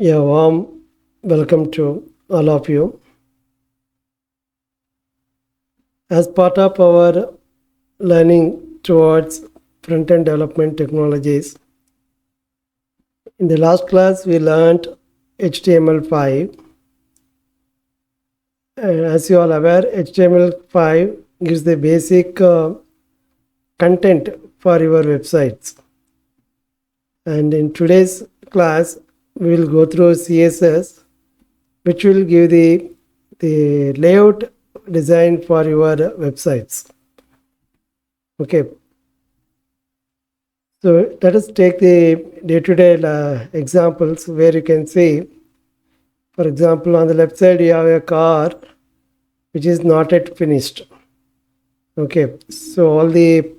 Yeah, warm welcome to all of you. As part of our learning towards front-end development technologies, in the last class we learned HTML5. As you all aware, HTML5 gives the basic content for your websites. And in today's class, we will go through CSS, which will give the layout design for your websites. Okay, so let us take the day-to-day examples where you can see, for example, on the left side you have a car which is not yet finished. Okay, so all the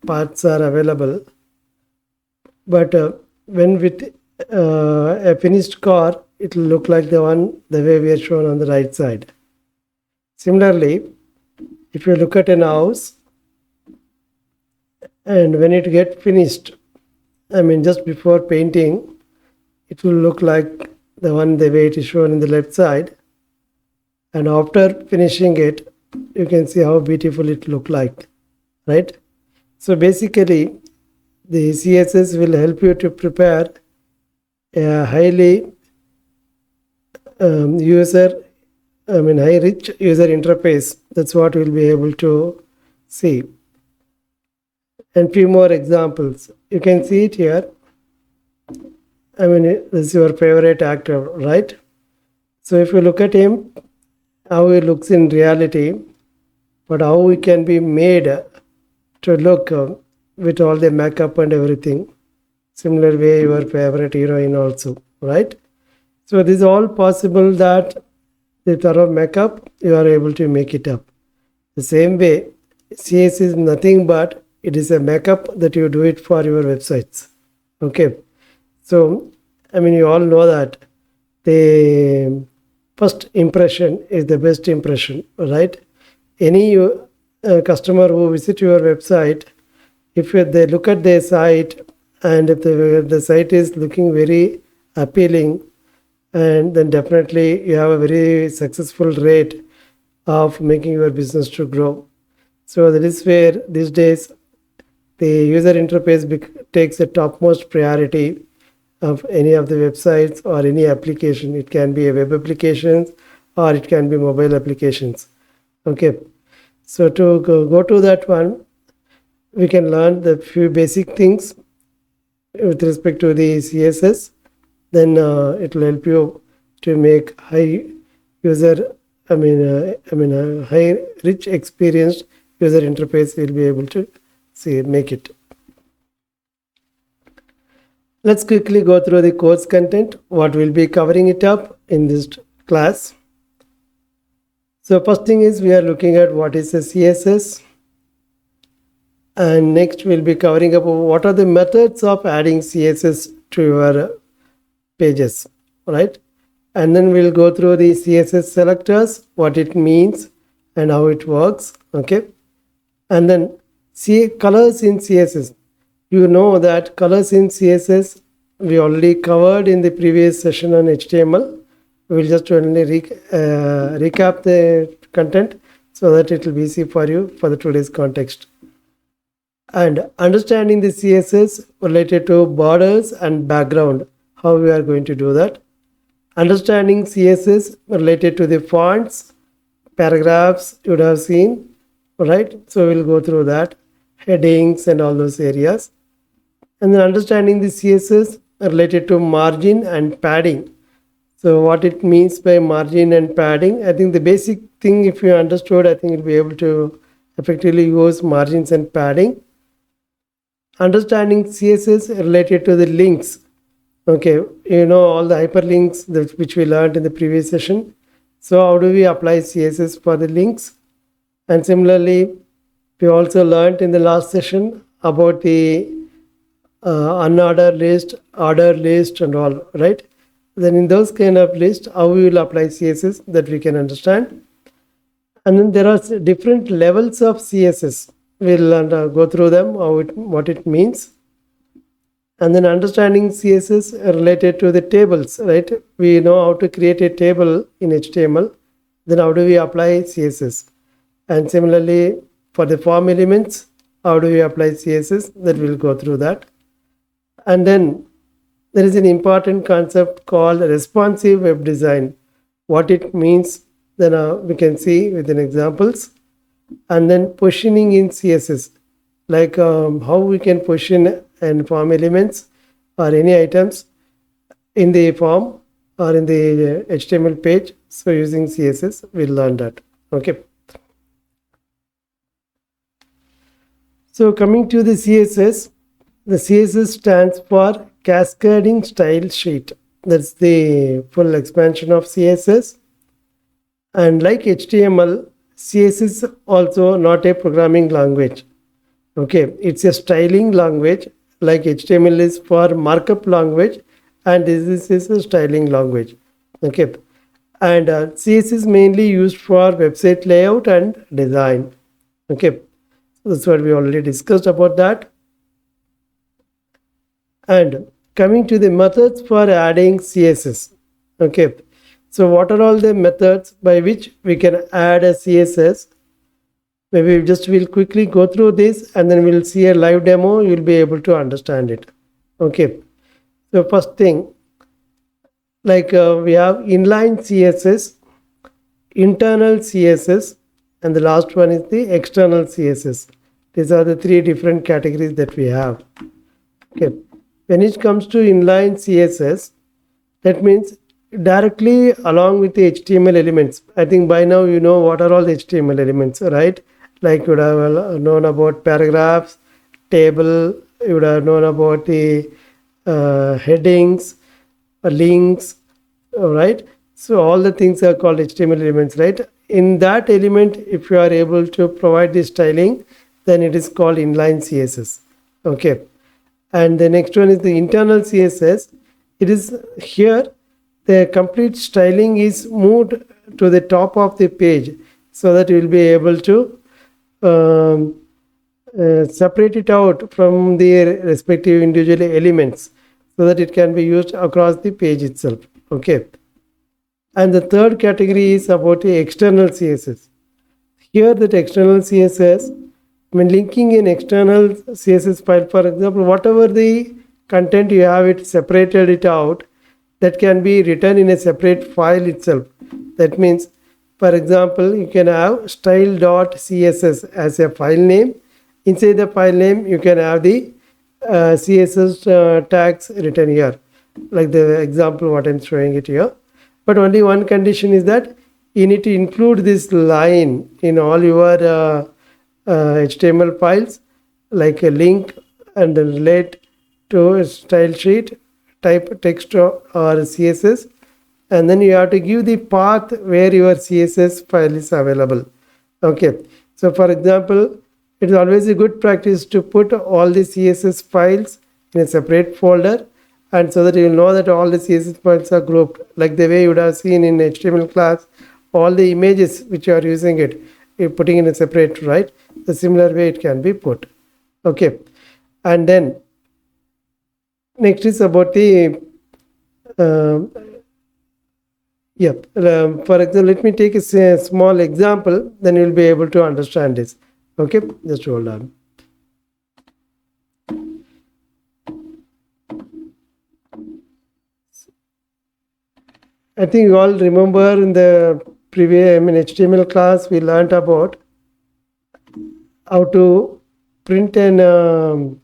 parts are available, but when with a finished car, it will look like the way we are shown on the right side. Similarly, if you look at an house, and when it gets finished, just before painting, it will look like the way it is shown in the left side. And after finishing it, you can see how beautiful it look like, right? So basically, the CSS will help you to prepare a highly high rich user interface. That's what we'll be able to see. And few more examples. You can see it here. This is your favorite actor, right? So if you look at him, how he looks in reality, but how he can be made to look with all the makeup and everything. Similar way your favorite heroine also, right? So this is all possible that the thorough makeup, you are able to make it up. The same way, CS is nothing but it is a makeup that you do it for your websites. Okay. So, you all know that the first impression is the best impression, right? Any customer who visit your website, if they look at their site and if the site is looking very appealing, and then definitely you have a very successful rate of making your business to grow. So that is where these days the user interface takes the topmost priority of any of the websites or any application. It can be a web applications or it can be mobile applications. Okay, so to go to that one, we can learn the few basic things with respect to the CSS. Then it will help you to make high user, high rich experienced user interface. Will be able to make it. Let's quickly go through the course content, what we'll be covering it up in this class. So first thing is we are looking at what is a CSS, and next we'll be covering up what are the methods of adding CSS to your pages, right? And then we'll go through the CSS selectors, what it means and how it works. Okay, and then colors in CSS. You know that colors in CSS we already covered in the previous session on HTML. We'll just only recap the content so that it will be easy for you for the today's context. And understanding the CSS related to borders and background, how we are going to do that. Understanding CSS related to the fonts, paragraphs you would have seen, right? So we'll go through that, headings and all those areas. And then understanding the CSS related to margin and padding. So what it means by margin and padding, I think the basic thing, if you understood, I think you'll be able to effectively use margins and padding. Understanding CSS related to the links. Okay, you know all the hyperlinks which we learned in the previous session. So how do we apply CSS for the links? And similarly, we also learned in the last session about the unordered list, ordered list and all, right? Then in those kind of lists, how we will apply CSS, that we can understand. And then there are different levels of CSS. We'll go through them, what it means. And then understanding CSS related to the tables, right? We know how to create a table in HTML. Then how do we apply CSS? And similarly, for the form elements, how do we apply CSS? That we'll go through that. And then there is an important concept called responsive web design. What it means, then we can see with an examples. And then positioning in CSS, like how we can position and form elements or any items in the form or in the HTML page. So using CSS, we'll learn that. Okay. So coming to the CSS stands for Cascading Style Sheet. That's the full expansion of CSS. And like HTML, CSS is also not a programming language. Okay, it's a styling language, like HTML is for markup language, and this is a styling language. Okay, and CSS is mainly used for website layout and design. Okay, so that's what we already discussed about that. And coming to the methods for adding CSS. Okay, so what are all the methods by which we can add a CSS? Maybe we'll quickly go through this and then we'll see a live demo. You'll be able to understand it. Okay. So first thing, like we have inline CSS, internal CSS, and the last one is the external CSS. These are the three different categories that we have. Okay. When it comes to inline CSS, that means directly along with the HTML elements. I think by now you know what are all the HTML elements, right? Like you would have known about paragraphs, table, you would have known about the headings, links, right? So all the things are called HTML elements, right? In that element, if you are able to provide the styling, then it is called inline CSS. Okay. And the next one is the internal CSS. It is here, the complete styling is moved to the top of the page so that you will be able to separate it out from the respective individual elements so that it can be used across the page itself. Okay. And the third category is about the external CSS. Here that external CSS, when linking an external CSS file, for example, whatever the content you have it separated it out, that can be written in a separate file itself. That means, for example, you can have style.css as a file name. Inside the file name, you can have the CSS tags written here, like the example what I'm showing it here. But only one condition is that you need to include this line in all your HTML files, like a link and then relate to a style sheet, type text or CSS, and then you have to give the path where your CSS file is available. Okay, so for example, it is always a good practice to put all the CSS files in a separate folder, and so that you will know that all the CSS files are grouped, like the way you would have seen in HTML class, all the images which you are using it, you're putting in a separate, right? The similar way it can be put. Okay, and then next is about the for example, let me take a small example, then you'll be able to understand this. Okay, just hold on. I think you all remember in the previous HTML class we learned about how to print an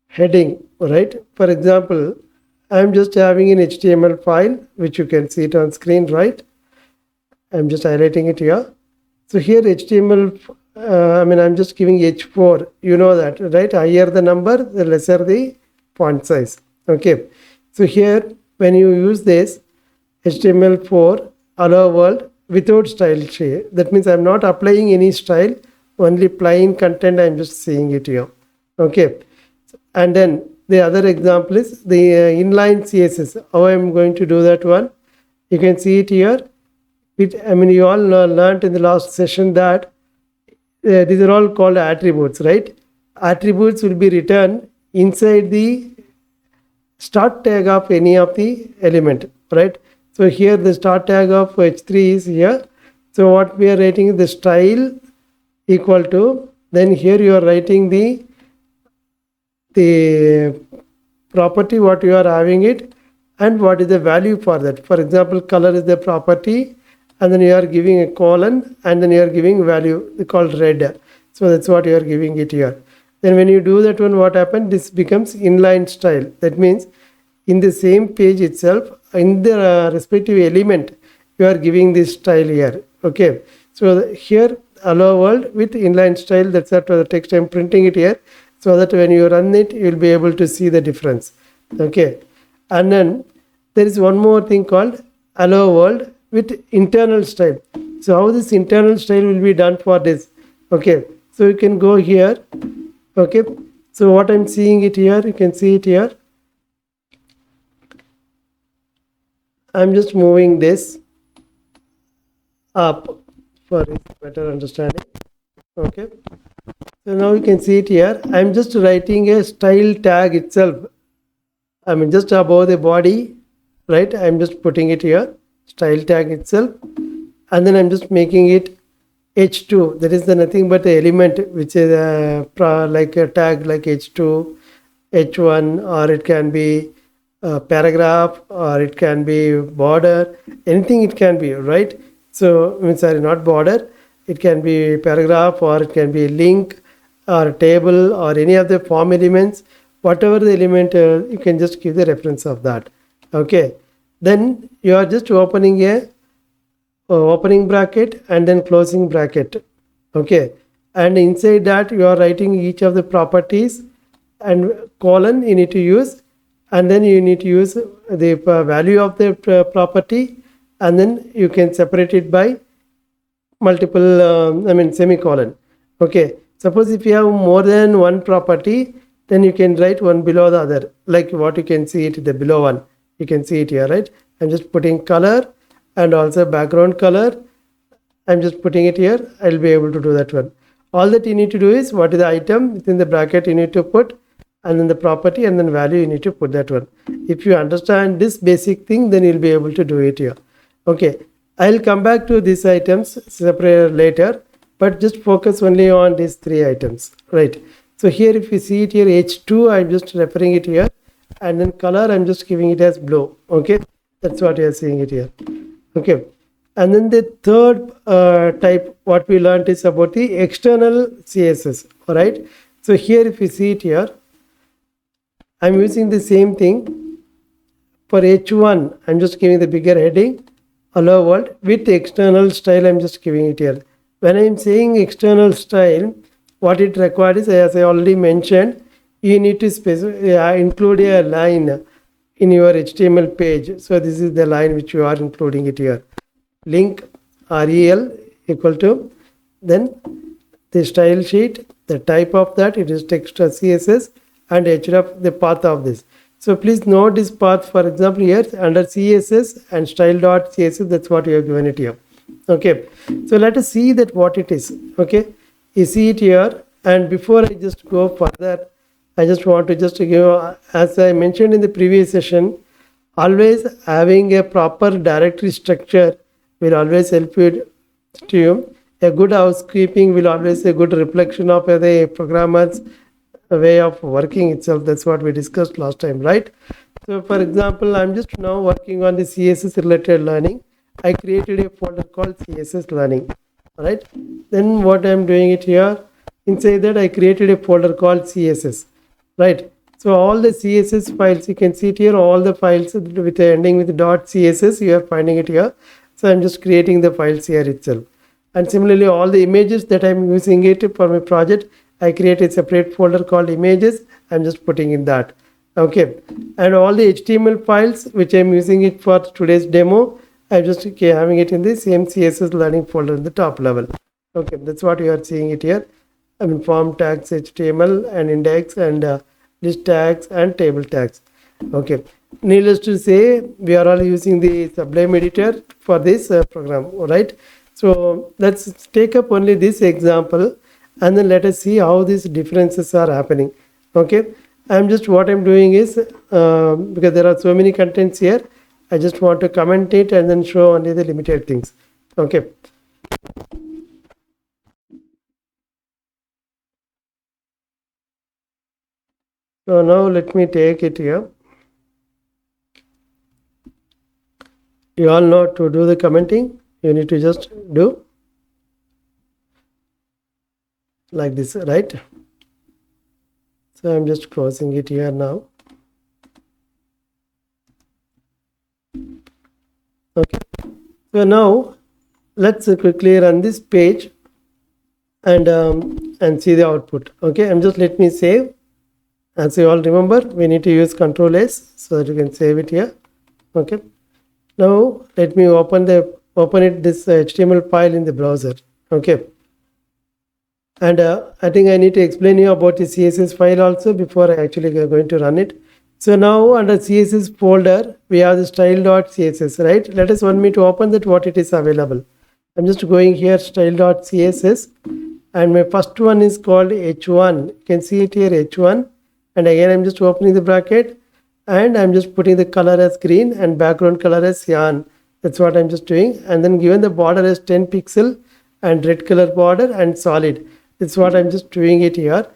heading, right? For example, I'm just having an HTML file which you can see it on screen, right? I'm just highlighting it here. So here HTML, I'm just giving H4, you know that, right? Higher the number, the lesser the font size. Okay, so here when you use this HTML4 allow world without style sheet, that means I'm not applying any style, only plain content, I'm just seeing it here. Okay, and then the other example is the inline CSS. How I'm going to do that one? You can see it here. You all learned in the last session that these are all called attributes, right? Attributes will be written inside the start tag of any of the element, right? So here the start tag of h3 is here. So what we are writing is the style equal to, then here you are writing the property what you are having it and what is the value for that. For example, color is the property, and then you are giving a colon, and then you are giving value called red. So that's what you are giving it here. Then when you do that one, what happens? This becomes inline style. That means in the same page itself, in the respective element, you are giving this style here. Okay. So here hello world with inline style. That's what the text I'm printing it here, so that when you run it, you will be able to see the difference. Okay. And then there is one more thing called hello world with internal style. So how this internal style will be done for this? Okay. So you can go here. Okay. So what I'm seeing it here, you can see it here. I'm just moving this up for better understanding. Okay. So now you can see it here. I'm just writing a style tag itself. I mean just above the body, right? I'm just putting it here, style tag itself, and then I'm just making it h2. That is the nothing but the element which is like a tag like h2, h1, or it can be a paragraph, or it can be border, anything it can be, right? So sorry, not border, it can be paragraph, or it can be link, or table, or any of the form elements. Whatever the element, you can just give the reference of that. Okay. Then you are just opening a opening bracket and then closing bracket. Okay. And inside that you are writing each of the properties, and colon you need to use, and then you need to use the value of the property, and then you can separate it by multiple semicolon. Okay. Suppose if you have more than one property, then you can write one below the other, like what you can see it, the below one. You can see it here, right? I'm just putting color and also background color. I'm just putting it here. I'll be able to do that one. All that you need to do is what is the item within the bracket you need to put, and then the property, and then value you need to put that one. If you understand this basic thing, then you'll be able to do it here. Okay. I'll come back to these items separate later, but just focus only on these three items, right? So here if you see it here, H2, I'm just referring it here, and then color I'm just giving it as blue. Okay, that's what you are seeing it here. Okay, and then the third type what we learned is about the external CSS. All right, so here if you see it here, I'm using the same thing for H1. I'm just giving the bigger heading, hello world, with external style. I'm just giving it here. When I'm saying external style, what it requires is, as I already mentioned, you need to include a line in your HTML page. So this is the line which you are including it here. Link rel equal to, then the style sheet, the type of that, it is text CSS, and href, the path of this. So please note this path. For example, here under CSS and style.css, that's what you have given it here. Okay, so let us see that what it is. Okay, you see it here, and before I just go further, I just want to just give, as I mentioned in the previous session, always having a proper directory structure will always help you. A good housekeeping will always a good reflection of the programmer's way of working itself. That's what we discussed last time, right? So for example, I'm just now working on the CSS related learning. I created a folder called CSS learning. All right, then what I'm doing it here, inside that I created a folder called CSS, right? So all the CSS files, you can see it here, all the files with the ending with .css, you are finding it here. So I'm just creating the files here itself. And similarly, all the images that I'm using it for my project, I create a separate folder called images. I'm just putting in that. Okay, and all the HTML files which I'm using it for today's demo, I'm just having it in the same CSS learning folder in the top level. Okay, that's what you are seeing it here. I mean form tags, HTML, and index, and list tags and table tags. Okay, needless to say, we are all using the Sublime editor for this program. All right, so let's take up only this example, and then let us see how these differences are happening. Okay, What I'm doing is, because there are so many contents here, I just want to comment it and then show only the limited things. Okay. So now let me take it here. You all know to do the commenting, you need to just do like this, right? So I'm just closing it here now. Okay. So now let's quickly run this page and see the output. Okay. Let me save. As you all remember, we need to use Control S so that you can save it here. Okay. Now let me open this HTML file in the browser. Okay. And I think I need to explain you about the CSS file also before I actually going to run it. So now under CSS folder, we have the style.css, right? Let us want me to open that what it is available. I'm just going here style.css and my first one is called h1. You can see it here h1, and again I'm just opening the bracket and I'm just putting the color as green and background color as cyan. That's what I'm just doing, and then given the border as 10 pixel and red color border and solid. That's what I'm just doing it here,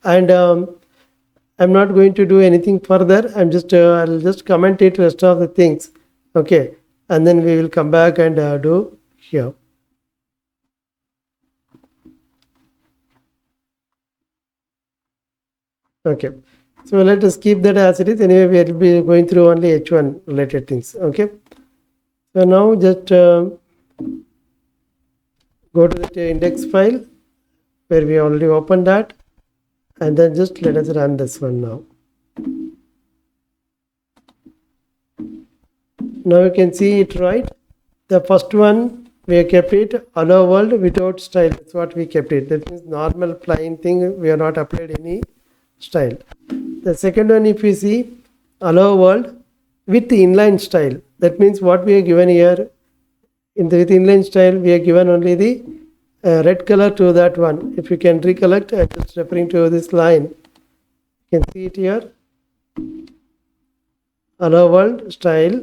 and I'm not going to do anything further. I'll just comment it rest of the things. Okay, and then we will come back and do here. Okay, so let us keep that as it is. Anyway, we will be going through only h1 related things. Okay, so now just go to the index file where we already opened that, and then just let us run this one now. Now you can see it, right? The first one we have kept it hello world without style. That's what we kept it. That means normal plain thing. We have not applied any style. The second one, if you see hello world with the inline style, that means what we have given here with inline style, we have given only the red color to that one. If you can recollect, I'm just referring to this line. You can see it here. Hello world style,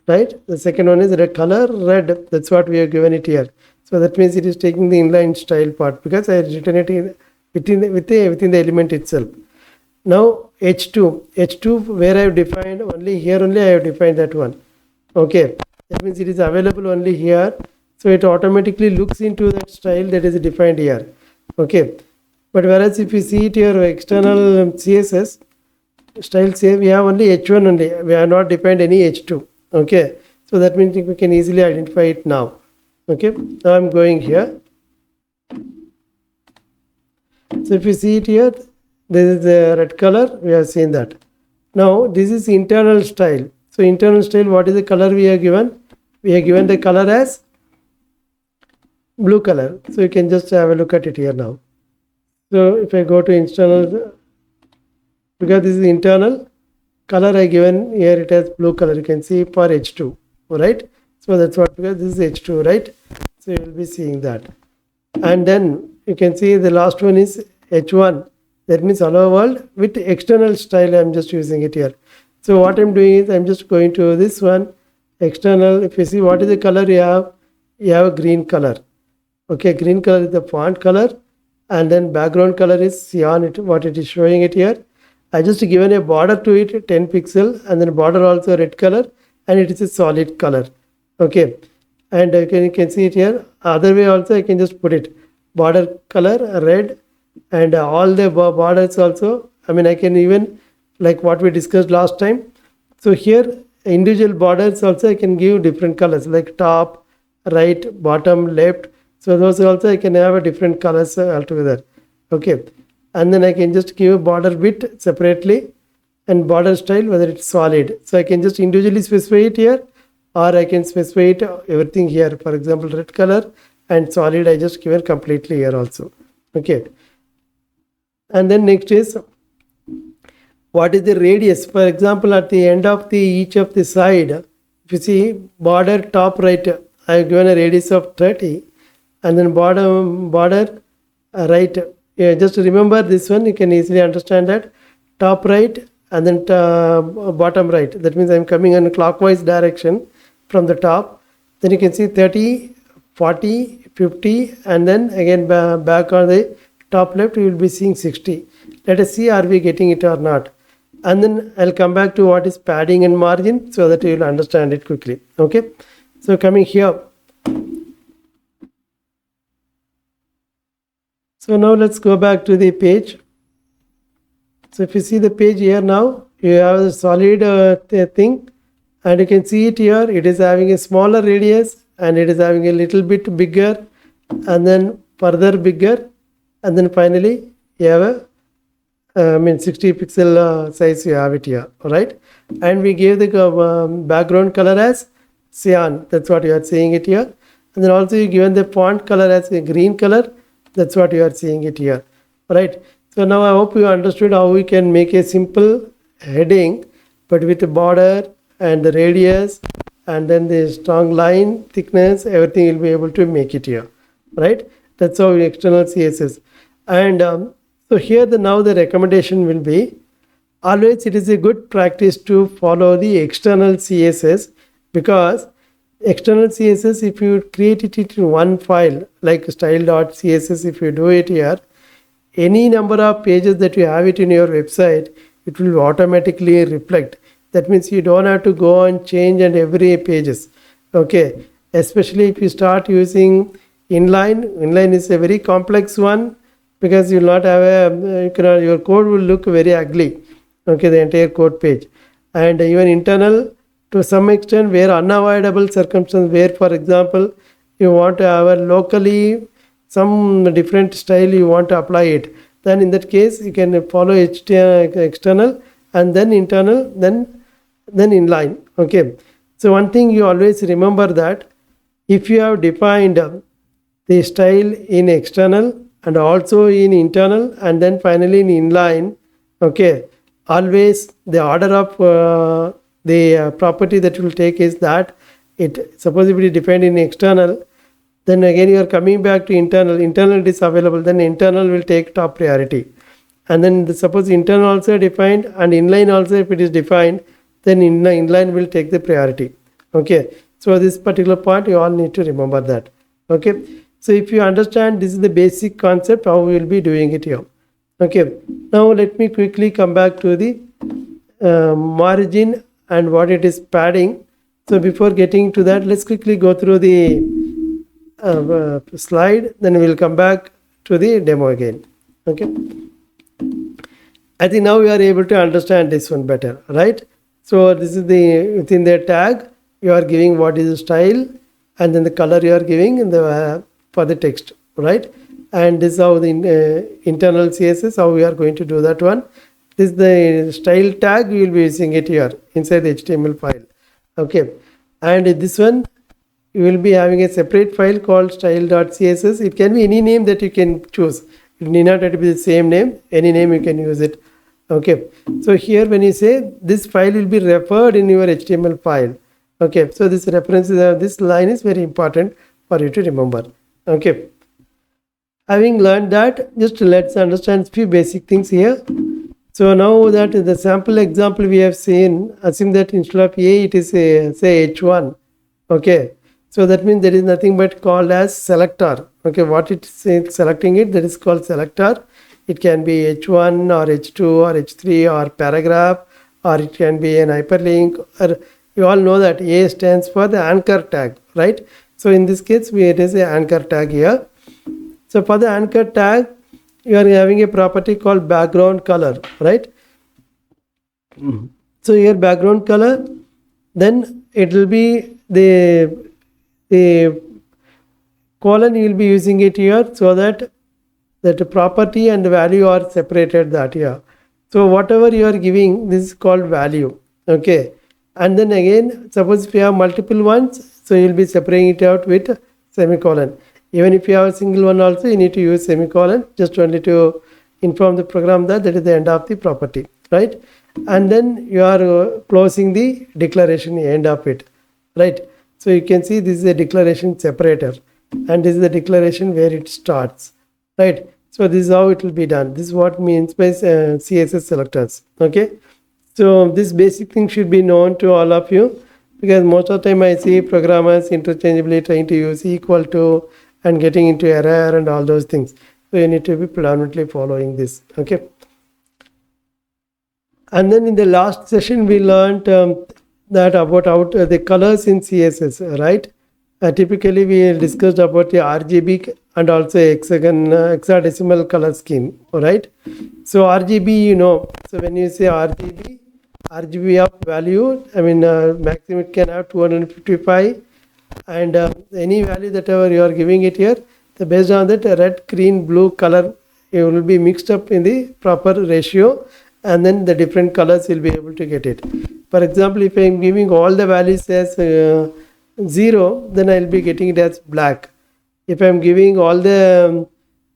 right? The second one is red color red. That's what we have given it here. So that means it is taking the inline style part because I have written it within the element itself. Now H2 where I have defined only here only I have defined that one. Okay, that means it is available only here. So it automatically looks into that style that is defined here. Okay, but whereas if you see it here external CSS style say we have only h1 only, we have not defined any h2. Okay, so that means we can easily identify it now. Okay, now I'm going here. So if you see it here, this is the red color, we have seen that. Now this is internal style. So internal style, what is the color we have given? We have given the color as blue color. So you can just have a look at it here now. So if I go to internal, because this is internal color I given here, it has blue color. You can see for H2, right? So that's what, because this is H2, right? So you will be seeing that. And then you can see the last one is H1. That means hello world with external style. I'm just using it here. So what I'm doing is I'm just going to this one external. If you see what is the color you have a green color. Okay, green color is the font color, and then background color is cyan. What it is showing it here. I just given a border to it 10 pixel, and then border also red color, and it is a solid color. Okay, and you can see it here. Other way also I can just put it border color red, and all the borders also. I mean I can even like what we discussed last time. So here individual borders also I can give different colors like top, right, bottom, left. So those also I can have a different colors altogether. Okay, and then I can just give a border width separately and border style whether it's solid. So I can just individually specify it here, or I can specify it everything here. For example, red color and solid I just given completely here also. Okay, and then next is what is the radius. For example, at the end of each of the side, if you see border top right, I have given a radius of 30, and then border right. Yeah, just remember this one, you can easily understand that top right and then bottom right. That means I'm coming in a clockwise direction from the top. Then you can see 30, 40, 50, and then again back on the top left you will be seeing 60. Let us see are we getting it or not. And then I'll come back to what is padding and margin so that you will understand it quickly. Okay. So coming here. So now let's go back to the page. So if you see the page here now, you have a solid thing, and you can see it here. It is having a smaller radius and it is having a little bit bigger and then further bigger, and then finally you have a 60 pixel size you have it here. All right, and we gave the background color as cyan. That's what you are seeing it here. And then also you given the font color as a green color. That's what you are seeing it here. All right. So now I hope you understood how we can make a simple heading, but with a border and the radius and then the strong line thickness, everything will be able to make it here. Right. That's how external CSS. And so here now the recommendation will be, always it is a good practice to follow the external CSS, because external CSS, if you create it in one file like style.css, if you do it here, any number of pages that you have it in your website, it will automatically reflect. That means you don't have to go and change and every pages. Okay, especially if you start using inline. Inline is a very complex one, because you will not have your code will look very ugly. Okay, the entire code page. And even internal, to some extent, where unavoidable circumstances, where for example you want to have a locally some different style you want to apply it, then in that case you can follow external and then internal, then inline. Okay, so one thing you always remember, that if you have defined the style in external and also in internal and then finally in inline, okay, always the order of the property that you will take is that it, suppose if it is defined in external, then again you are coming back to internal. Internal it is available, then internal will take top priority. And then suppose internal also defined and inline also if it is defined, then inline will take the priority. Okay, so this particular point you all need to remember that. Okay, so if you understand, this is the basic concept how we will be doing it here. Okay, now let me quickly come back to the margin and what it is padding. So before getting to that, let's quickly go through the slide, then we will come back to the demo again. Okay, I think now we are able to understand this one better, right? So this is the, within the tag you are giving what is the style and then the color you are giving in the for the text, right? And this is how the internal CSS, how we are going to do that one. This is the style tag, we will be using it here inside the HTML file. Okay, and this one you will be having a separate file called style.css. It can be any name that you can choose. It need not have to be the same name, any name you can use it. Okay, so here when you say this file will be referred in your HTML file. Okay, so this reference is this line is very important for you to remember. Okay, having learned that, just let's understand few basic things here. So now that the sample example we have seen, assume that instead of A it is say H1. Okay, so that means there is nothing but called as selector. Okay, what it is selecting it, that is called selector. It can be H1 or H2 or H3 or paragraph, or it can be an hyperlink, or you all know that A stands for the anchor tag, right? So in this case it is an anchor tag here. So for the anchor tag you are having a property called background color, right? So here background color, then it will be the colon, you will be using it here so that the property and the value are separated that here. So whatever you are giving, this is called value. Okay, and then again suppose if you have multiple ones, so you will be separating it out with semicolon. Even if you have a single one also, you need to use semicolon, just only to inform the program that that is the end of the property, right? And then you are closing the declaration end of it, right? So you can see this is a declaration separator and this is the declaration where it starts, right? So this is how it will be done. This is what means by CSS selectors. Okay. So this basic thing should be known to all of you, because most of the time I see programmers interchangeably trying to use equal to and getting into error and all those things. So you need to be predominantly following this. Okay. And then in the last session we learned that about how the colors in CSS, right? Typically we discussed about the RGB and also hexadecimal color scheme, right? So RGB, you know, so when you say RGB of value, I mean maximum it can have 255, and any value that ever you are giving it here, the based on that red, green, blue color, it will be mixed up in the proper ratio, and then the different colors will be able to get it. For example, if I am giving all the values as 0, then I will be getting it as black. If I am giving all the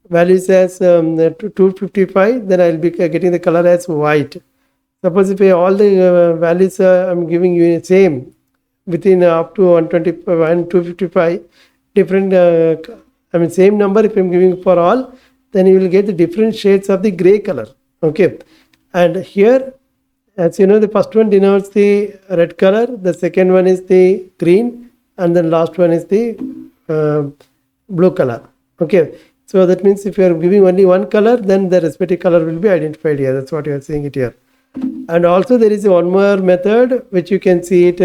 values as 255, then I will be getting the color as white. Suppose if all the values I am giving you same within up to 125 and 255, different I mean same number if I am giving for all, then you will get the different shades of the gray color. Okay. And here, as you know, the first one denotes the red color, the second one is the green, and then last one is the blue color. Okay, so that means if you are giving only one color, then the respective color will be identified here. That's what you are seeing it here. And also there is one more method which you can see it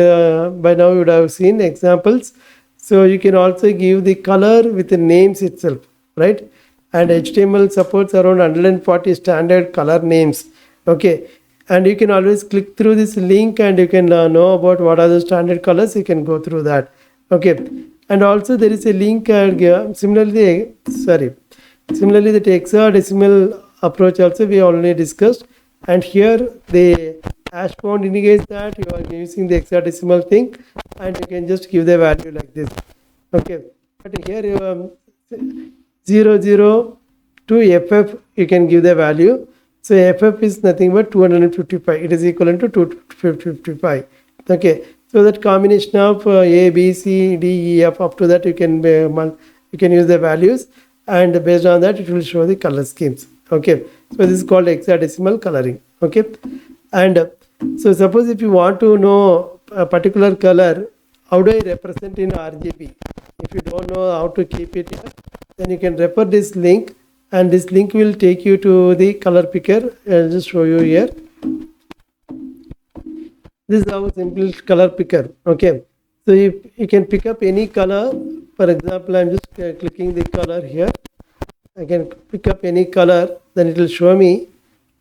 by now you would have seen examples. So you can also give the color with the names itself, right? And HTML supports around 140 standard color names. Okay, and you can always click through this link and you can know about what are the standard colors. You can go through that. Okay, and also there is a link similarly the hexadecimal approach also we already discussed, and here the hash pound indicates that you are using the hexadecimal thing, and you can just give the value like this. Okay, but here you 00 to FF you can give the value. So FF is nothing but 255. It is equivalent to 255. Okay. So that combination of A, B, C, D, E, F, up to that you can use the values, and based on that it will show the color schemes. Okay. So this is called hexadecimal coloring. Okay. And so suppose if you want to know a particular color, how do I represent in RGB? If you don't know how to keep it here, then you can refer this link. And this link will take you to the color picker. I'll just show you here. This is our simple color picker. Okay. So you can pick up any color. For example, I'm just clicking the color here. I can pick up any color. Then it will show me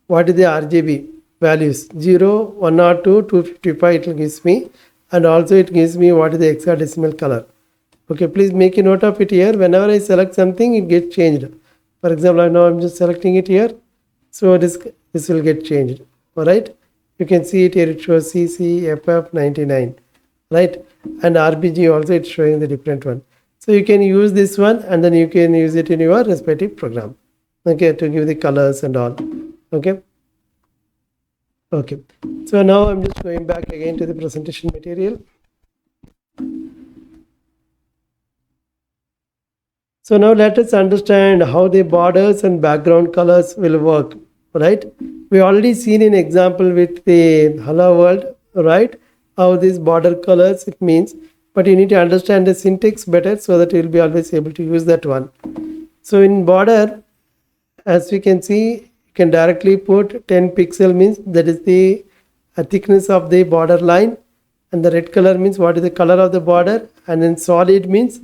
what is the RGB values. 0, 102, 255 it will gives me. And also it gives me what is the hexadecimal color. Okay. Please make a note of it here. Whenever I select something, it gets changed. For example, now I'm just selecting it here. So this will get changed. All right. You can see it here. It shows CCFF99. Right. And RBG also it's showing the different one. So you can use this one and then you can use it in your respective program. Okay. To give the colors and all. Okay. Okay. So now I'm just going back again to the presentation material. So now let us understand how the borders and background colors will work, right? We already seen an example with the Hello World, right? How these border colors it means, but you need to understand the syntax better so that you will be always able to use that one. So in border, as we can see, you can directly put 10 pixel means that is the thickness of the border line, and the red color means what is the color of the border, and then solid means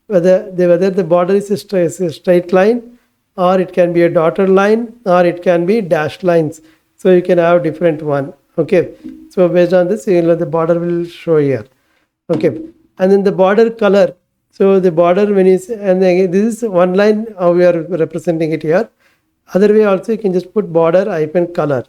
whether the border is a straight line, or it can be a dotted line, or it can be dashed lines. So you can have different one. Okay. So based on this, the border will show here. Okay. And then the border color. So the border when is, and again this is one line how we are representing it here. Other way also you can just put border hyphen color,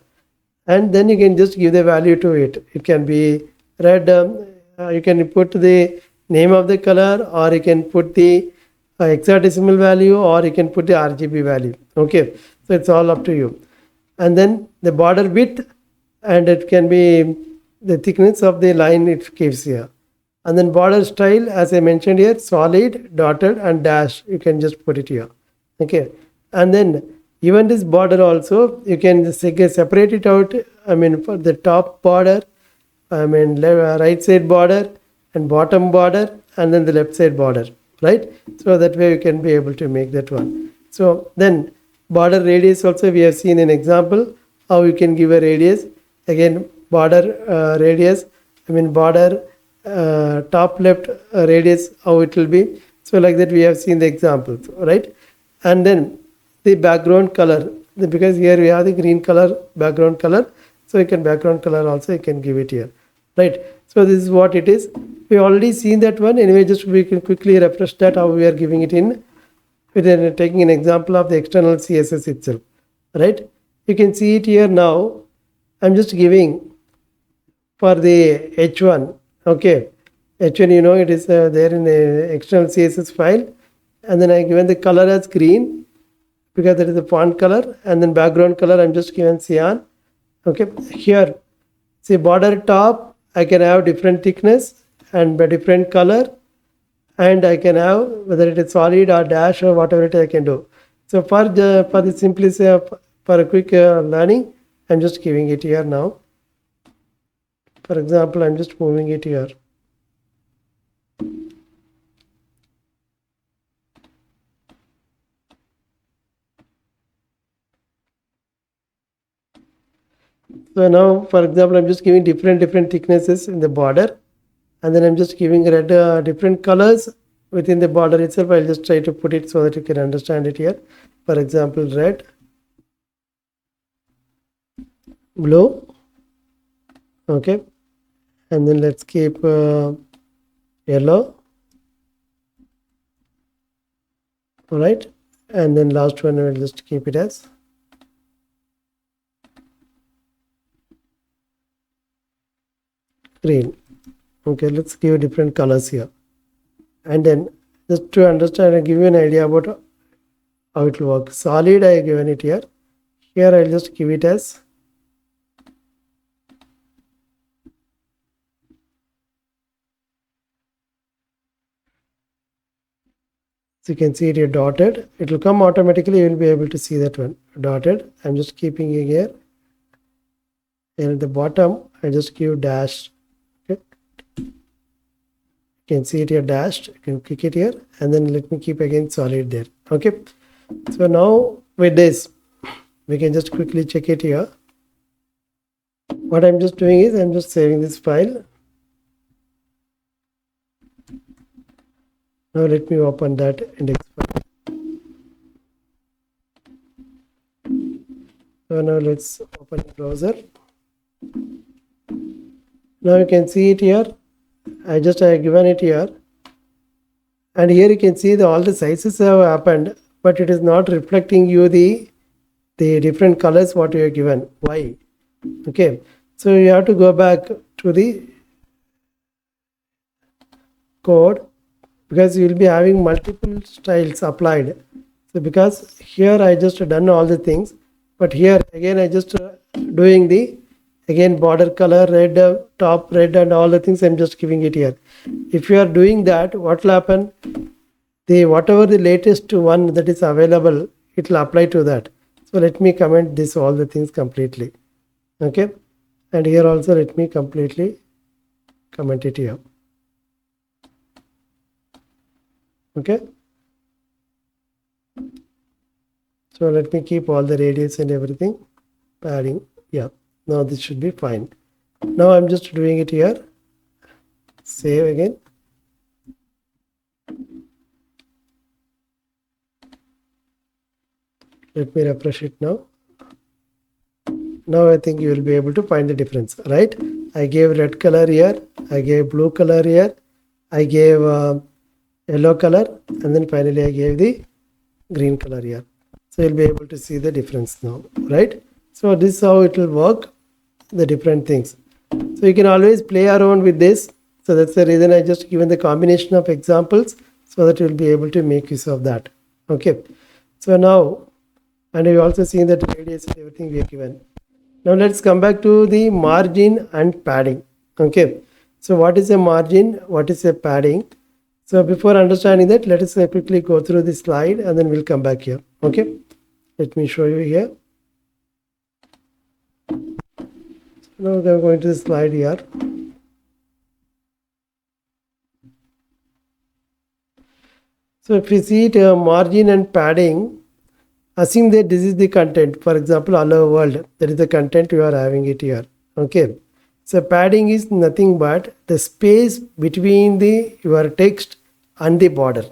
and then you can just give the value to it. It can be red. You can put the name of the color, or you can put the hexadecimal value, or you can put the RGB value. Okay, so it's all up to you. And then the border width, and it can be the thickness of the line it gives here. And then border style, as I mentioned here, solid, dotted, and dash. You can just put it here. Okay, And then even this border also, you can just separate it out. I mean, for the top border, I mean right side border and bottom border, and then the left side border, right? So that way you can be able to make that one. So then border radius also we have seen an example how you can give a radius. Again, border radius, I mean border top left radius, how it will be. So like that we have seen the examples, right? And then the background color, because here we have the green color background color, so you can background color also you can give it here, right? So this is what it is. We already seen that one. Anyway, just we can quickly refresh that how we are giving it in with taking an example of the external CSS itself, right? You can see it here now. I'm just giving for the H1, okay? H1, you know, it is there in the external CSS file, and then I given the color as green because that is the font color, and then background color I'm just given cyan. Okay, here see border top I can have different thickness and by different color, and I can have whether it is solid or dash or whatever it I can do. So for the simplicity for a quick learning, I'm just giving it here now. For example, I'm just moving it here. So now, for example, I'm just giving different thicknesses in the border, and then I'm just giving red different colors within the border itself. I'll just try to put it so that you can understand it here. For example, red, blue, okay, and then let's keep yellow, all right, and then last one we'll just keep it as green. Okay, let's give different colors here, and then just to understand and give you an idea about how it will work. Solid I have given it here. Here I'll just give it as so you can see it here dotted. It will come automatically. You will be able to see that one dotted. I'm just keeping it here, and at the bottom I just give dash. Okay, you can see it here dashed. You can click it here, and then let me keep again solid there. Okay, so now with this we can just quickly check it here. What I'm just doing is I'm just saving this file. Now let me open that index file. So now let's open the browser. Now you can see it here. I have given it here, and here you can see all the sizes have happened, but it is not reflecting you the different colors what you have given. Why? Okay, so you have to go back to the code, because you will be having multiple styles applied. So because here I just done all the things, but here again I just doing the again border color red, top red, and all the things I'm just giving it here. If you are doing that, what will happen? Whatever the latest one that is available, it will apply to that. So let me comment this all the things completely. Okay, and here also let me completely comment it here. Okay, so let me keep all the radius and everything padding. Yeah, now this should be fine. Now I'm just doing it here. Save again. Let me refresh it now. Now I think you will be able to find the difference, right? I gave red color here, I gave blue color here, I gave yellow color, and then finally I gave the green color here. So you'll be able to see the difference now, right? So this is how it will work, the different things. So you can always play around with this. So that's the reason I just given the combination of examples so that you'll be able to make use of that. Okay, so now, and you also seen that radius and everything we have given. Now let's come back to the margin and padding. Okay, so what is a margin? What is a padding? So before understanding that, let us quickly go through the slide and then we'll come back here. Okay, Let me show you here. Now we are going to the slide here. So if you see it, margin and padding, assume that this is the content. For example, hello world, that is the content you are having it here. Okay. So padding is nothing but the space between your text and the border.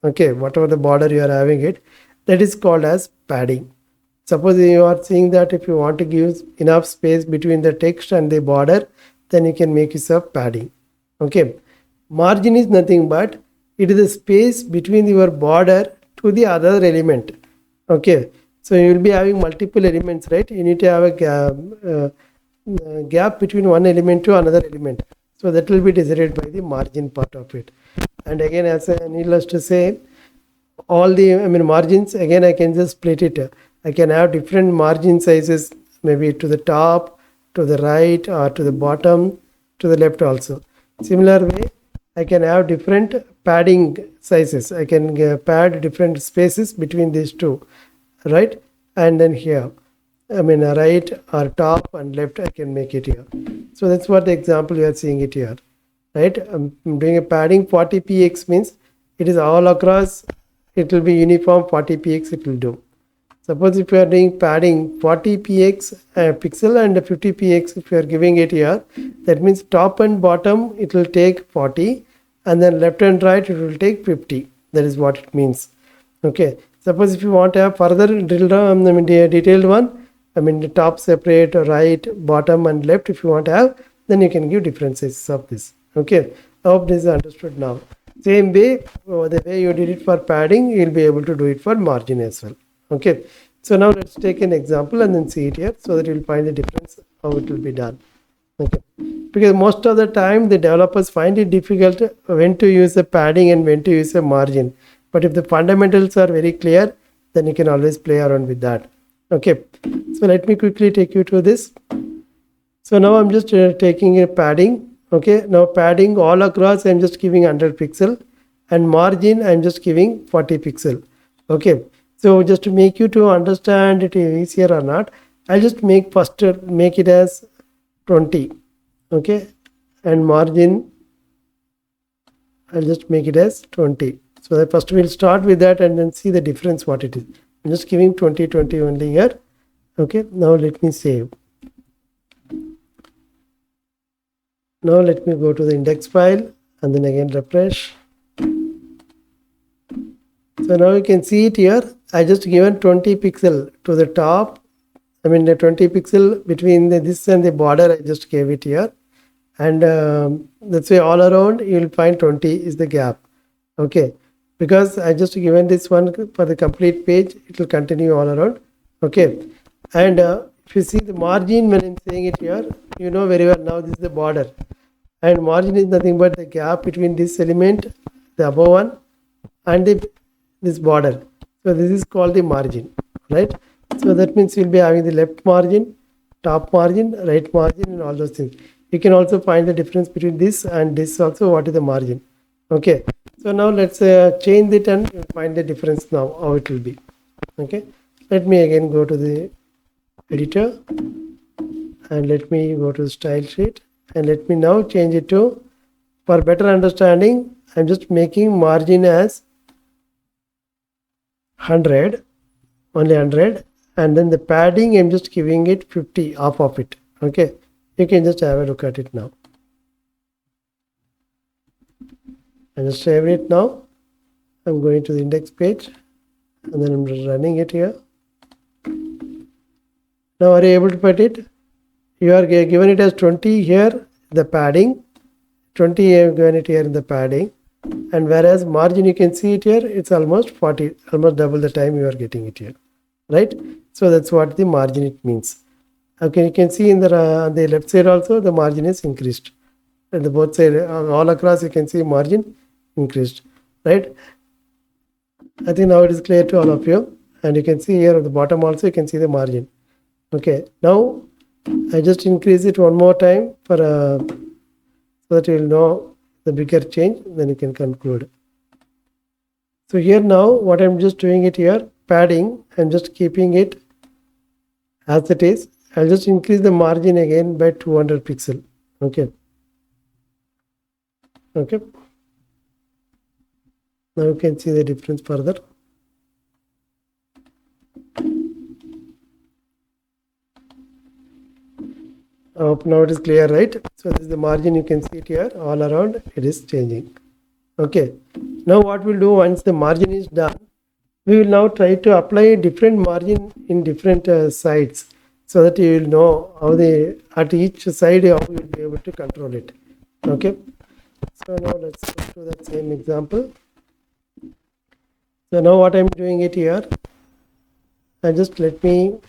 Okay, whatever the border you are having it, that is called as padding. Suppose you are seeing that if you want to give enough space between the text and the border, then you can make use of padding. Okay. Margin is nothing but it is the space between your border to the other element. Okay. So you will be having multiple elements, right? You need to have a gap between one element to another element. So that will be decided by the margin part of it. And again, as needless to say, all the margins, again I can just split it. I can have different margin sizes, maybe to the top, to the right, or to the bottom, to the left also. Similar way, I can have different padding sizes. I can pad different spaces between these two, right? And then here, right or top and left, I can make it here. So that's what the example you are seeing it here, right? I'm doing a padding 40 px means it is all across. It will be uniform 40 px it will do. Suppose if you are doing padding 40 px pixel and 50 px, if you are giving it here, that means top and bottom it will take 40, and then left and right it will take 50. That is what it means. Okay. Suppose if you want to have further drill down, detailed one, the top separate, right, bottom and left, if you want to have, then you can give different sizes of this. Okay. I hope this is understood now. Same way, the way you did it for padding, you will be able to do it for margin as well. Okay. So now let's take an example and then see it here so that you will find the difference how it will be done. Okay. Because most of the time the developers find it difficult when to use a padding and when to use a margin. But if the fundamentals are very clear, then you can always play around with that. Okay. So let me quickly take you to this. So now I'm just taking a padding. Okay. Now padding all across I'm just giving 100 pixel, and margin I'm just giving 40 pixel. Okay. So just to make you to understand it easier or not, I'll just make it as 20. Okay. And margin I'll just make it as 20. So first we'll start with that and then see the difference what it is. I'm just giving 20 only here. Okay. Now let me save. Now let me go to the index file and then again refresh. So now you can see it here. I just given 20 pixel to the top. The 20 pixel between this and the border I just gave it here. And that's why all around you will find 20 is the gap. Okay. Because I just given this one for the complete page, it will continue all around. Okay. And if you see the margin when I'm saying it here, you know very well now this is the border. And margin is nothing but the gap between this element, the above one, and this border. So this is called the margin, right? So that means you'll be having the left margin, top margin, right margin, and all those things. You can also find the difference between this and this also, what is the margin. Okay. So now let's change it and find the difference now, how it will be. Okay. Let me again go to the editor and let me go to the style sheet and let me now change it to, for better understanding, I'm just making margin as 100, only 100, and then the padding I'm just giving it 50, half of it. Okay. You can just have a look at it now. I just save it now. I'm going to the index page and then I'm running it here. Now are you able to put it? You are given it as 20 here, the padding. 20 you have given it here in the padding. And whereas margin you can see it here, it's almost 40, almost double the time you are getting it here. Right? So that's what the margin it means. Okay, you can see in the left side also the margin is increased. And the both side all across you can see margin increased. Right? I think now it is clear to all of you. And you can see here at the bottom also you can see the margin. Okay, now I just increase it one more time for so that you will know the bigger change, then you can conclude. So here now what I'm just doing it here, padding, I'm just keeping it as it is. I'll just increase the margin again by 200 pixel. Okay. Okay. Now you can see the difference further. I hope now it is clear, right? So this is the margin, you can see it here all around, it is changing. Okay. Now what we'll do once the margin is done, we will now try to apply a different margin in different sides, so that you will know how at each side how you will be able to control it. Okay. So now let's go to that same example. So now what I'm doing it here, and just let me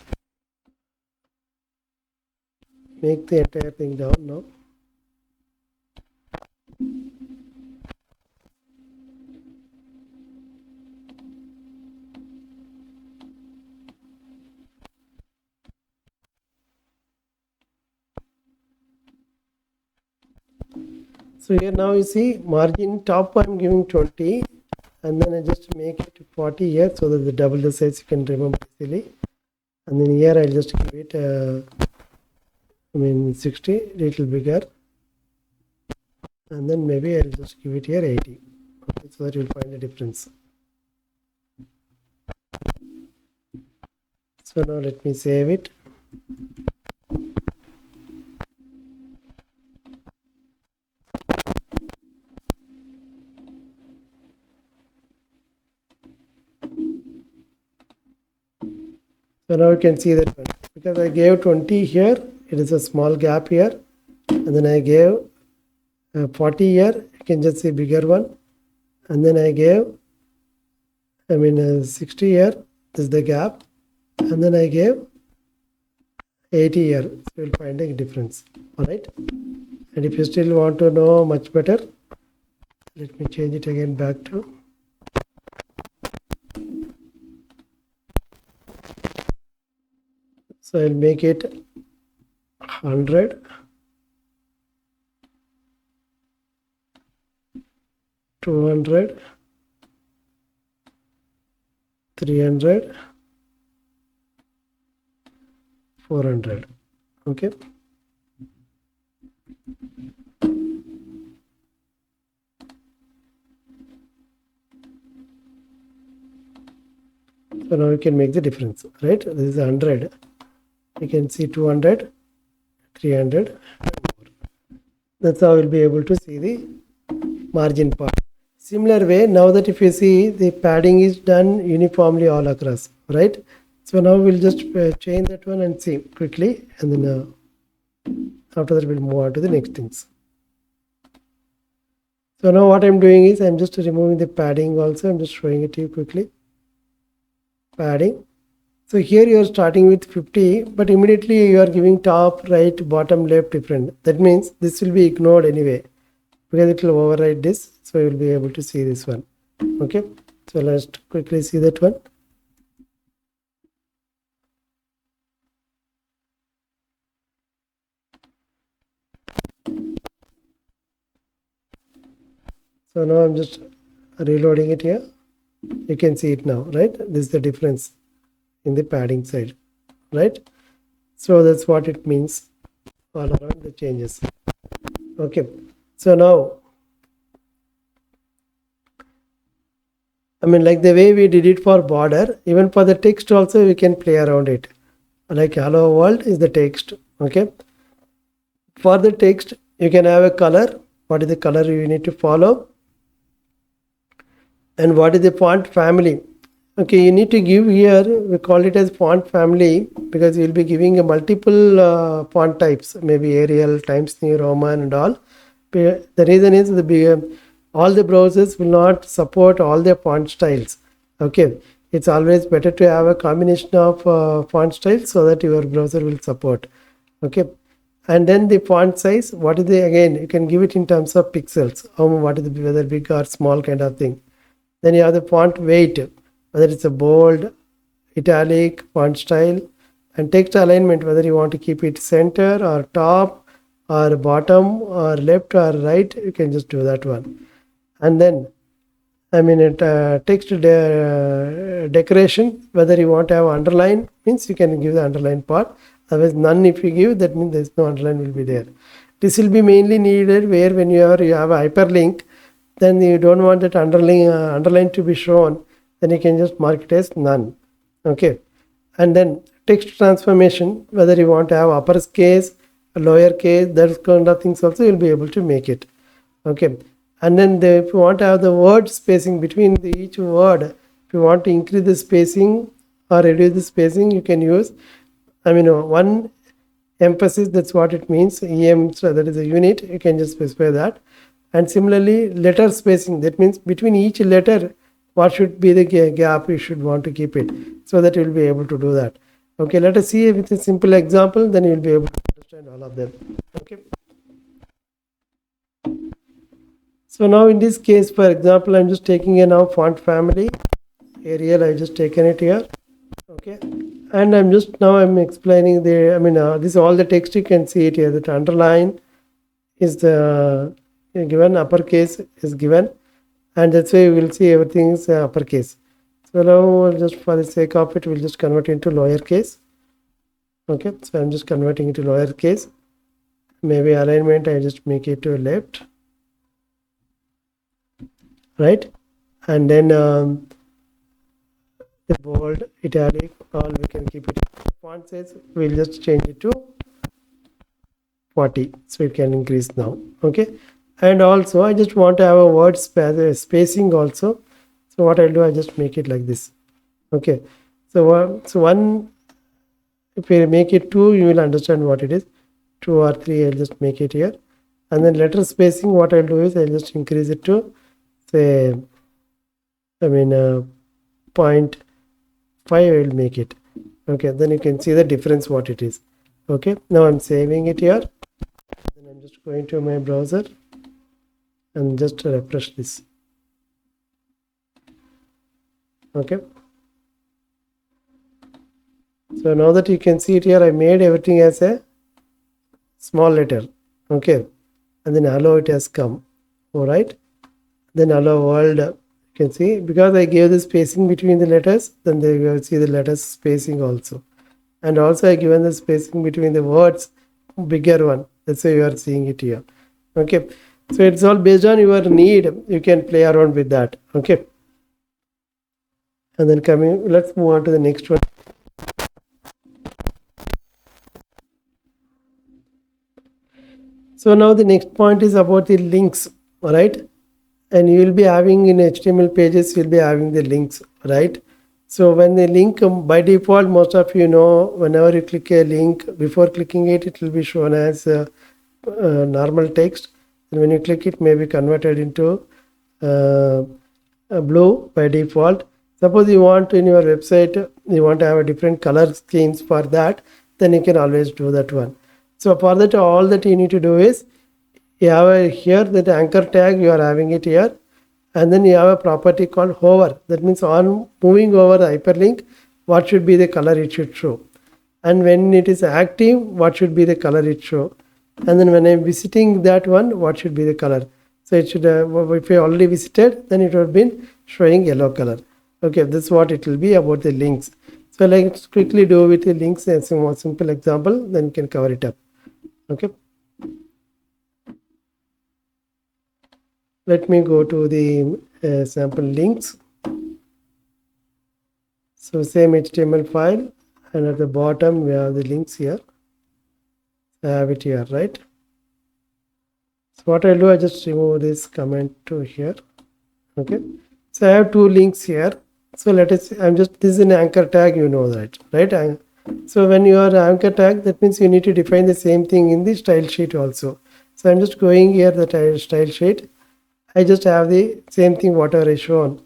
make the entire thing down now. So here now you see margin top I'm giving 20, and then I just make it 40 here, so that the double the size you can remember easily. And then here I'll just give it 60, little bigger, and then maybe I'll just give it here 80. Okay, so that you'll find the difference. So now let me save it. So now you can see that one. Because I gave 20 here, it is a small gap here, and then I gave 40 here, you can just see bigger one, and then I gave 60 here, this is the gap, and then I gave 80 here, so you'll find a difference. Alright, and if you still want to know much better, let me change it again back to so I'll make it 100, 200, 300, 400. Okay. So now you can make the difference, right? This is 100. You can see 200, 300, and more. That's how we'll be able to see the margin part. Similar way, now that if you see the padding is done uniformly all across, right? So now we'll just change that one and see quickly, and then after that we'll move on to the next things. So now what I'm doing is I'm just removing the padding also. I'm just showing it to you quickly. Padding. So here you are starting with 50, but immediately you are giving top, right, bottom, left different. That means this will be ignored anyway, because it will override this. So you will be able to see this one. Okay. So let's quickly see that one. So now I'm just reloading it here. You can see it now, right? This is the difference in the padding side, right? So that's what it means all around the changes. Okay. So now, like the way we did it for border, even for the text also we can play around it. Like hello world is the text. Okay. For the text, you can have a color. What is the color you need to follow? And what is the font family? Okay, you need to give here, we call it as font family, because you'll be giving a multiple font types, maybe Arial, Times New Roman and all. The reason is all the browsers will not support all the font styles. Okay, it's always better to have a combination of font styles so that your browser will support. Okay, and then the font size, what is the, again, you can give it in terms of pixels, what is the, whether big or small kind of thing. Then you have the font weight, whether it's a bold, italic, font style, and text alignment, whether you want to keep it center or top or bottom or left or right, you can just do that one. And then text decoration, whether you want to have underline, means you can give the underline part. Otherwise none if you give, that means there is no underline will be there. This will be mainly needed where when you have a hyperlink, then you don't want that underline to be shown, then you can just mark it as none. Okay. And then text transformation, whether you want to have upper case, lower case, that kind of things also you'll be able to make it. Okay. And then if you want to have the word spacing between each word, if you want to increase the spacing or reduce the spacing, you can use one emphasis, that's what it means, em, so that is a unit, you can just specify that. And similarly letter spacing, that means between each letter what should be the gap you should want to keep it, so that you will be able to do that. Okay, let us see with a simple example, then you will be able to understand all of them. Okay, so now in this case, for example, I'm just taking a now font family Arial, I just taken it here. Okay, and I'm explaining the this all the text, you can see it here, that underline is the given, uppercase is given, and that's why you will see everything is uppercase. So now we'll just, for the sake of it, we'll just convert into lowercase. Okay, so I'm just converting it to lowercase. Maybe alignment I just make it to left, right? And then the bold, italic, all we can keep it. Font size we'll just change it to 40, so it can increase now. Okay, and also I just want to have a word spacing also. So what I'll do, I just make it like this. Okay, so one, if we make it 2, you will understand what it is. 2 or 3, I'll just make it here. And then letter spacing, what I'll do is I'll just increase it to say 0.5, I will make it. Okay, then you can see the difference what it is. Okay, now I'm saving it here. Then I'm just going to my browser and just refresh this. Okay, so now that you can see it here, I made everything as a small letter. Okay, and then hello it has come. All right, then hello world, you can see, because I gave the spacing between the letters, then they will see the letters spacing also. And also I given the spacing between the words, bigger one, that's why you are seeing it here. Okay, so it's all based on your need, you can play around with that. Okay, and then let's move on to the next one. So now the next point is about the links, right? And you will be having in HTML pages, you'll be having the links, right? So when the link, by default, most of you know, whenever you click a link, before clicking it, it will be shown as normal text. And when you click it, may be converted into blue by default. Suppose you want in your website, you want to have a different color schemes for that, then you can always do that one. So for that, all that you need to do is, you have here that anchor tag, you are having it here, and then you have a property called hover. That means on moving over the hyperlink, what should be the color it should show, and when it is active, what should be the color it show, and then when I'm visiting that one, what should be the color. So it should, if you already visited, then it would have been showing yellow color. Okay, this is what it will be about the links. So let's quickly do with the links and some more simple example, then you can cover it up. Okay, let me go to the sample links. So same HTML file, and at the bottom we have the links here. I have it here, right? So what I'll do, I just remove this comment to here. Okay, so I have 2 links here. So let us, this is an anchor tag, you know that, right? So when you are anchor tag, that means you need to define the same thing in the style sheet also. So I'm just going here, the style sheet. I just have the same thing whatever I shown.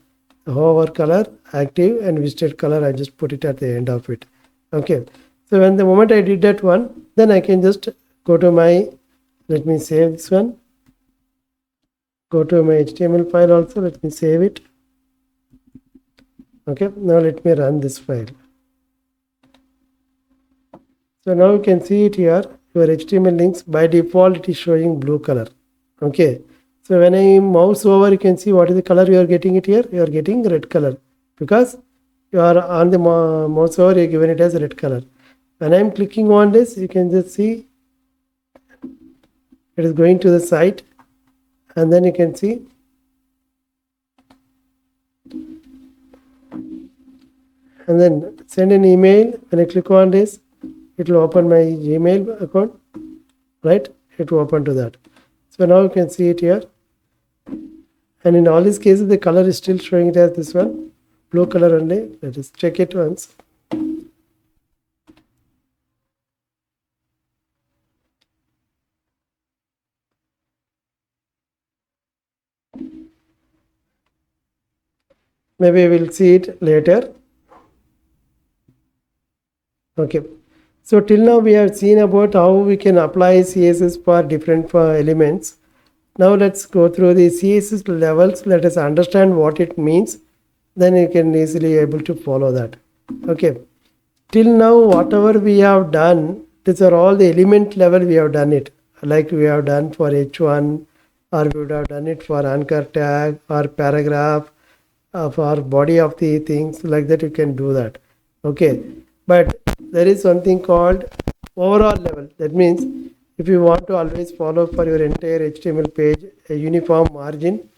Hover color, active, and visited color, I just put it at the end of it. Okay, so when the moment I did that one, then I can just go to my, let me save this one. Go to my HTML file also, let me save it. Okay, now let me run this file. So now you can see it here, your HTML links, by default it is showing blue color. Okay, So when I mouse over, you can see what is the color you are getting it here. You are getting red color because you are on the mouse over, you are given it as red color. When I am clicking on this, you can just see it is going to the site, and then you can see and then send an email. When I click on this, it will open my Gmail account, right? It will open to that. So now you can see it here, and in all these cases the color is still showing it as this one, blue color only. Let us check it once. Maybe we'll see it later. Okay, so till now we have seen about how we can apply CSS for different elements. Now let's go through the CSS levels. Let us understand what it means, then you can easily able to follow that. Okay, till now whatever we have done, these are all the element level we have done it, like we have done for h1, or we would have done it for anchor tag or paragraph for body of the things, like that you can do that. Okay, but there is something called overall level. That means if you want to always follow for your entire HTML page a uniform margin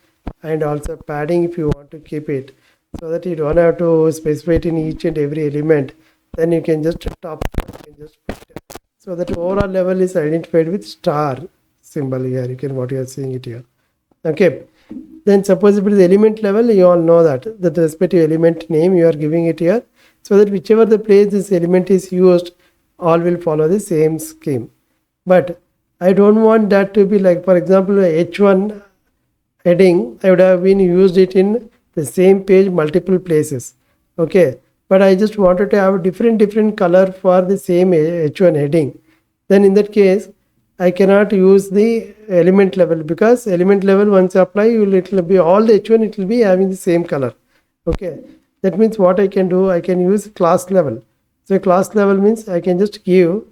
and also padding, if you want to keep it so that you don't have to specify it in each and every element, then you can just top, you can just put it. So that overall level is identified with star symbol here. You can what you are seeing it here. Okay, then suppose if it is element level, you all know that the respective element name you are giving it here, so that whichever the place this element is used, all will follow the same scheme. But I don't want that to be like, for example, h1 heading, I would have been used it in the same page multiple places. Okay, but I just wanted to have a different color for the same h1 heading. Then in that case, I cannot use the element level, because element level once you apply, it will be all the h1, it will be having the same color. Okay, that means what I can do, I can use class level. So class level means I can just give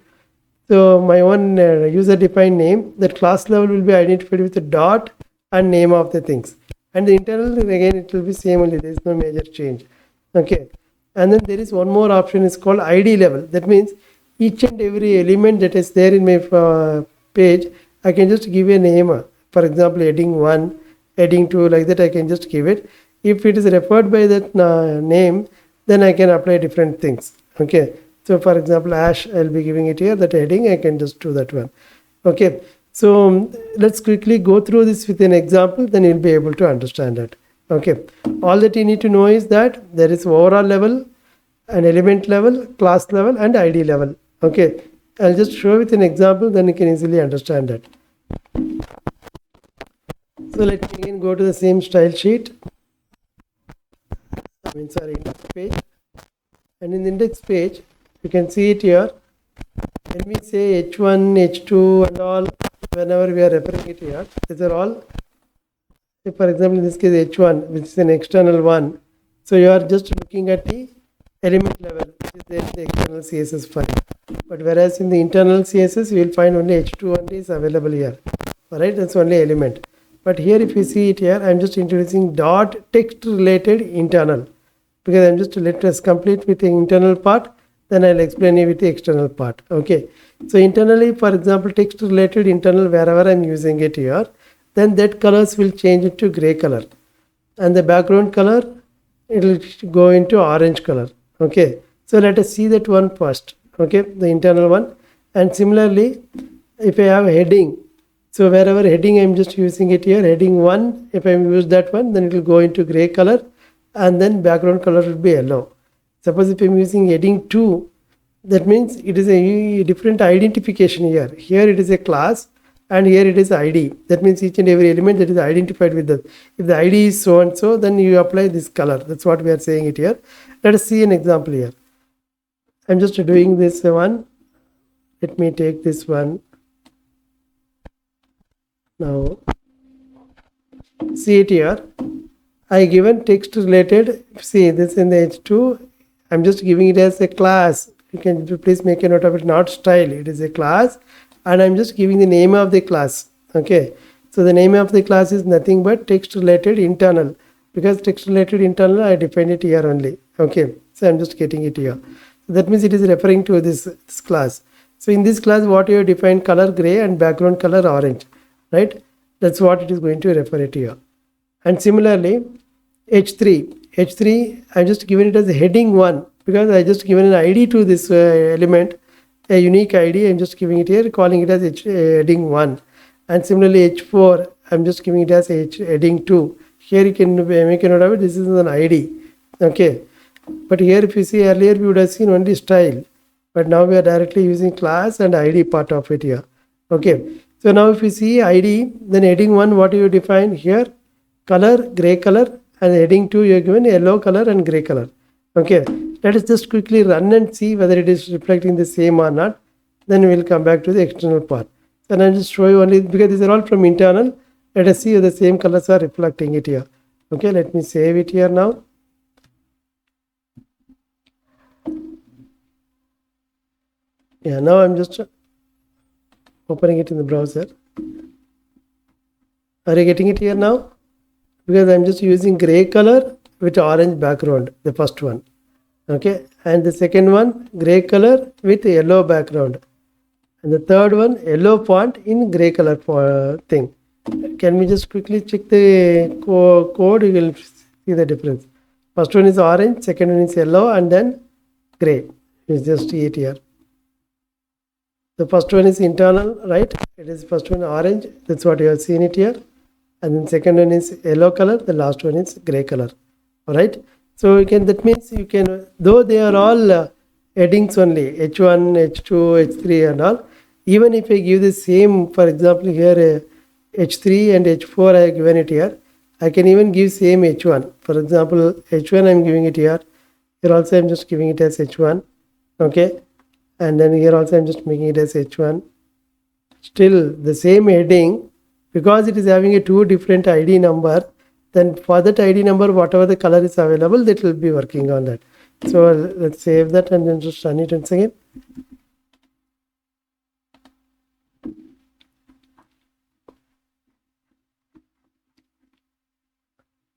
my own user defined name. That class level will be identified with the dot and name of the things, and the internal again it will be same only, there is no major change. Okay, and then there is one more option, is called ID level. That means each and every element that is there in my page, I can just give a name. For example, heading 1, heading 2, like that I can just give it. If it is referred by that name, then I can apply different things. Okay, so for example, hash, I'll be giving it here, that heading I can just do that one. Okay, so let's quickly go through this with an example, then you'll be able to understand it. Okay, all that you need to know is that there is overall level, an element level, class level, and ID level. Okay, I'll just show with an example, then you can easily understand that. So let me again go to the same style sheet. Sorry, index page. And in the index page, you can see it here. When we say h1, h2 and all, whenever we are referring it here, these are all, for example, in this case h1, which is an external one. So you are just looking at the element level, which is there in the external CSS file. But whereas in the internal CSS, you will find only h2 only is available here. Alright, that's only element. But here, if you see it here, I am just introducing dot text related internal, because I am just let us complete with the internal part, then I'll explain it with the external part. Okay, so internally, for example, text related internal, wherever I'm using it here, then that colors will change into gray color, and the background color, it will go into orange color. Okay, so let us see that one first. Okay, the internal one. And similarly, if I have a heading, so wherever heading I'm just using it here, heading 1, if I use that one, then it will go into gray color, and then background color will be yellow. Suppose if I'm using heading 2, that means it is a different identification here. Here it is a class, and here it is ID. That means each and every element that is identified with that. If the ID is so and so, then you apply this color. That's what we are saying it here. Let us see an example here. I'm just doing this one. Let me take this one. Now, see it here. I given text related. See this in the h2. I'm just giving it as a class. You can please make a note of it. Not style. It is a class, and I'm just giving the name of the class. Okay. So the name of the class is nothing but text related internal, because text related internal I defined it here only. Okay, so I'm just getting it here. So that means it is referring to this class. So in this class, what you have defined color gray and background color orange, right? That's what it is going to refer it here. And similarly, H3 I just given it as heading 1 because I just given an ID to this element, a unique ID. I'm just giving it here, calling it as heading 1. And similarly H4 I'm just giving it as heading 2. Here you can make a note of it, this is an ID. Okay, but here if you see, earlier we would have seen only style, but now we are directly using class and ID part of it here. Okay, so now if you see ID, then heading 1 what you define here, color gray color, and heading 2 you are given yellow color and gray color. Okay, let us just quickly run and see whether it is reflecting the same or not, then we will come back to the external part. And I'll just show you only because these are all from internal. Let us see if the same colors are reflecting it here. Okay, let me save it here now. Yeah, now I'm just opening it in the browser. Are you getting it here now? Because I'm just using gray color with orange background, the first one. Okay, and the second one gray color with yellow background, and the third one yellow font in gray color thing. Can we just quickly check the code? You will see the difference. First one is orange, second one is yellow, and then gray. You just see it here. The first one is internal, right? It is first one orange, that's what you have seen it here. And then second one is yellow color, the last one is gray color. All right, so you can, that means you can, though they are all headings only, H1, H2, H3 and all, even if I give the same, for example here H3 and H4 I have given it here, I can even give same H1. For example, H1 I am giving it here, here also I am just giving it as H1. Okay, and then here also I am just making it as H1. Still the same heading, because it is having a two different ID number, then for that ID number whatever the color is available, that will be working on that. So let's save that and then just run it once again.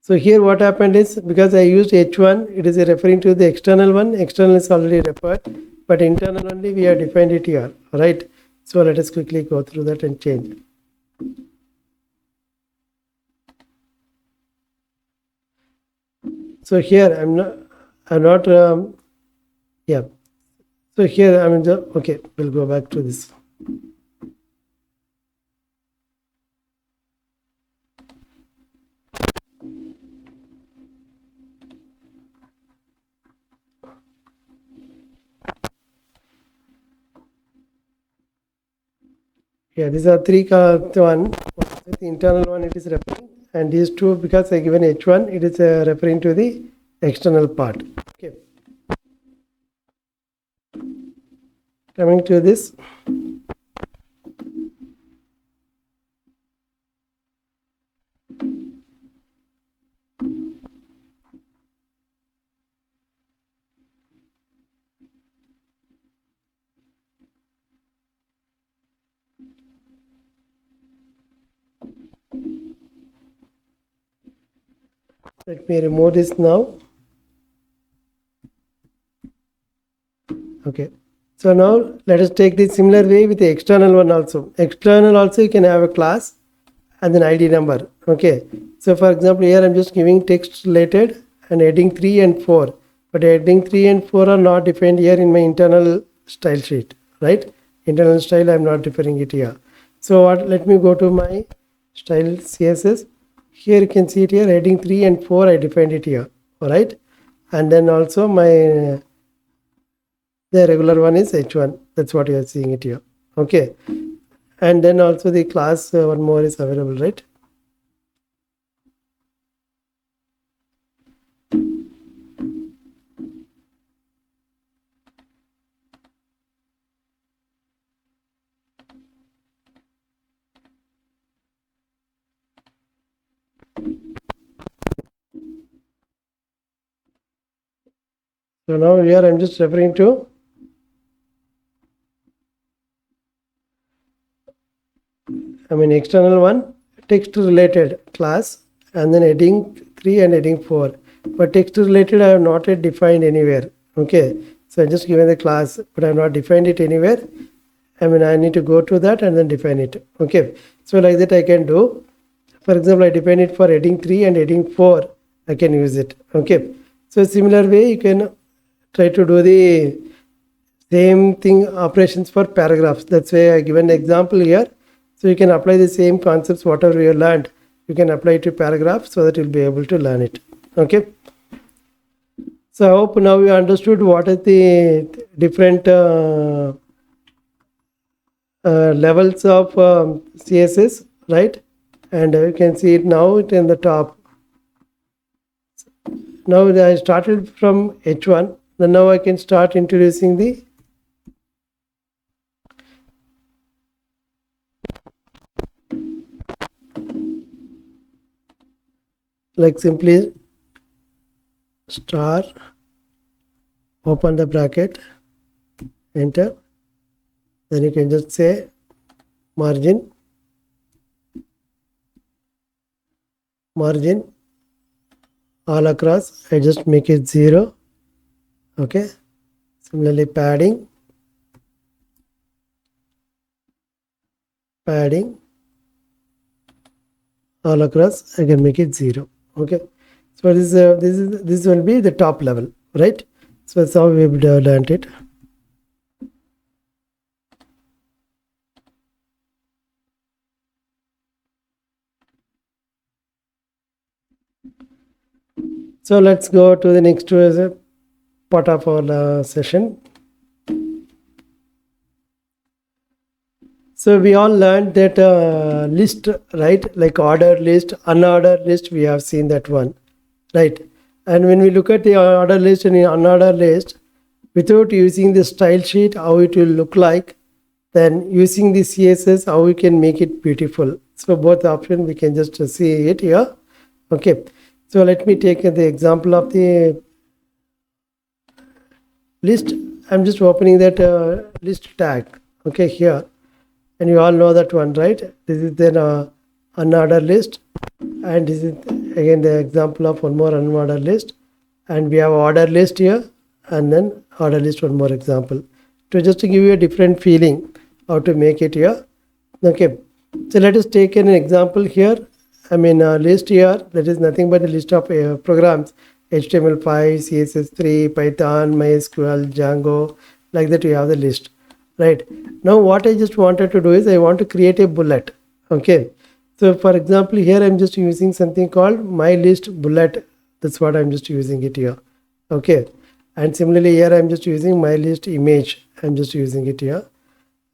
So here what happened is, because I used H1, it is referring to the external one. External is already referred, but internal only we have defined it here. Right. So let us quickly go through that and change. So here I'm not yeah. So here I'm just, okay, we'll go back to this. Yeah, these are three one. The internal one it is referring, and these two, because I given H1, it is referring to the external part. Okay. Coming to this. Let me remove this now. Okay, so now let us take the similar way with the external one also. External also you can have a class and then ID number. Okay, so for example here I'm just giving text related and heading 3 and 4, but heading 3 and 4 are not defined here in my internal style sheet, right? Internal style I'm not defining it here. So what, let me go to my style CSS. Here you can see it here, heading 3 and 4 I defined it here. All right, and then also my the regular one is H1, that's what you are seeing it here. Okay, and then also the class one more is available, right? So now here I'm just referring to external one, text related class, and then heading 3 and heading 4. But text related I have not yet defined anywhere. Okay, so I just given the class, but I have not defined it anywhere. I need to go to that and then define it. Okay, so like that I can do. For example, I define it for heading 3 and heading 4. I can use it. Okay, so similar way you can try to do the same thing operations for paragraphs. That's why I given an example here. So you can apply the same concepts whatever you learned. You can apply it to paragraphs so that you'll be able to learn it. Okay. So I hope now you understood what are the different levels of CSS, right? And you can see it now it in the top. Now I started from H1, then now I can start introducing the like simply star, open the bracket, enter, then you can just say margin all across. I just make it 0. Okay, similarly padding all across, I can make it 0. Okay, so this will be the top level, right? So that's how we have learned it. So let's go to the next part of our session. So we all learned that list, right? Like ordered list, unordered list, we have seen that one, right? And when we look at the ordered list and the unordered list, without using the style sheet, how it will look like, then using the CSS, how we can make it beautiful. So both options, we can just see it here. Okay, so let me take the example of the list. I'm just opening that list tag, okay, here. And you all know that one, right? This is then unordered list, and this is again the example of one more unordered list, and we have ordered list here, and then ordered list, one more example, to just to give you a different feeling how to make it here. Okay, so let us take an example here. List here, that is nothing but a list of programs: HTML5, CSS3, Python, MySQL, Django, like that. We have the list. Right now what I just wanted to do is I want to create a bullet. Okay, so for example here I'm just using something called my list bullet. That's what I'm just using it here. Okay, and similarly here I'm just using my list image. I'm just using it here.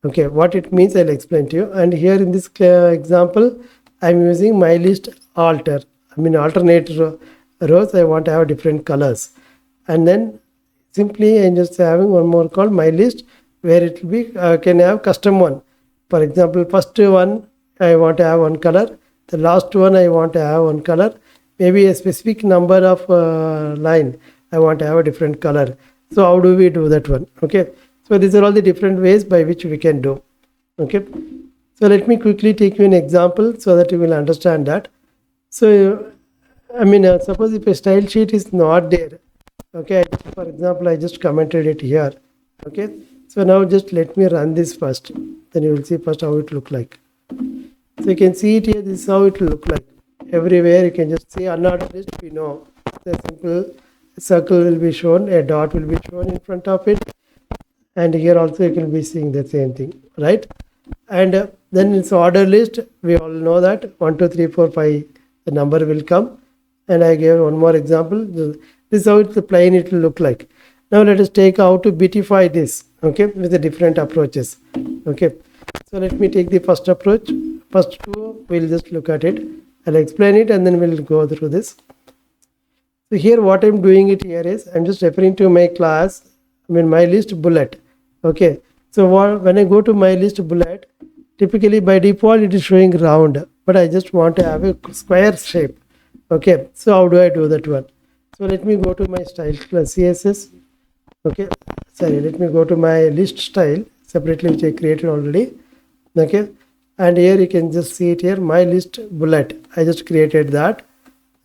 Okay, what it means I'll explain to you. And here in this example I'm using my list alternate rows. I want to have different colors, and then simply I'm just having one more called my list, where it will be can have custom one. For example, first one I want to have one color, the last one I want to have one color, maybe a specific number of line I want to have a different color. So how do we do that one? Okay, so these are all the different ways by which we can do. Okay, so let me quickly take you an example so that you will understand that. So suppose if a style sheet is not there, okay, for example I just commented it here. Okay, so now just let me run this first, then you will see first how it look like. So you can see it here, this is how it will look like. Everywhere you can just see unordered list, we know the simple circle will be shown, a dot will be shown in front of it, and here also you can be seeing the same thing, right? And then it's order list, we all know that 1 2 3 4 5 the number will come. And I gave one more example. This is how it's the plain it will look like. Now let us take how to beautify this, okay, with the different approaches. Okay, so let me take the first approach. First two, we'll just look at it. I'll explain it and then we'll go through this. So here what I'm doing it here is I'm just referring to my class, my list bullet. Okay, so when I go to my list bullet, typically by default it is showing round, but I just want to have a square shape. Okay, so how do I do that one? So let me go to my style plus CSS. Okay, sorry, let me go to my list style separately, which I created already. Okay, and here you can just see it here, my list bullet. I just created that.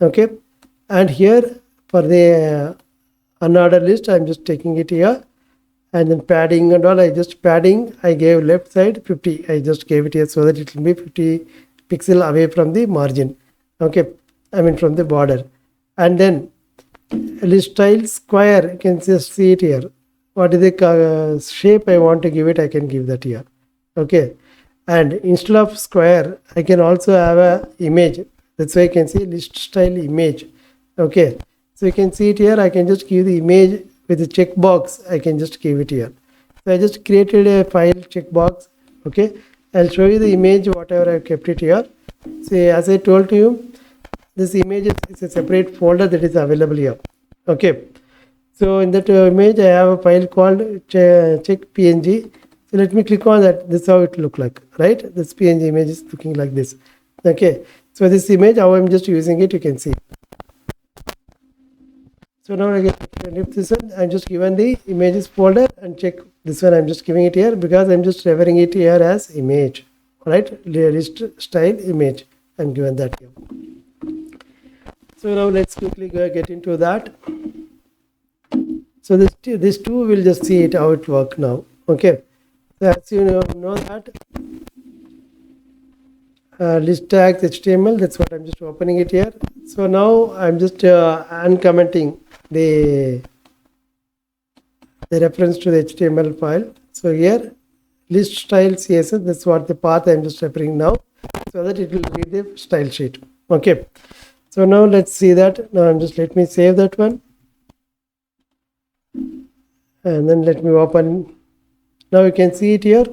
Okay, and here for the unordered list, I'm just taking it here, and then padding and all, I just padding, I gave left side 50. I just gave it here so that it will be 50 pixel away from the margin. Okay, I mean from the border. And then list style square, you can just see it here. What is the shape I want to give it, I can give that here. Okay, and instead of square, I can also have a image. That's why you can see list style image. Okay, so you can see it here, I can just give the image with the checkbox, I can just give it here. So I just created a file checkbox. Okay, I'll show you the image whatever I kept it here. See, as I told you, this image is a separate folder that is available here. Okay, so in that image I have a file called check png. So let me click on that. This is how it look like, right? This png image is looking like this. Okay, so this image, how I'm just using it, you can see. So now I get this one, I'm just given the images folder, and check this one, I'm just giving it here because I'm just referring it here as image, right? List style image, I'm given that here. So now let's quickly get into that. So this two will just see it how it work now. Okay, so as you know that list tags HTML, that's what I'm just opening it here. So now I'm just uncommenting the reference to the HTML file. So here list style CSS, that's what the path I'm just referring now, so that it will read the style sheet. Okay, so now let's see that. Now I'm just, let me save that one, and then let me open. Now you can see it here,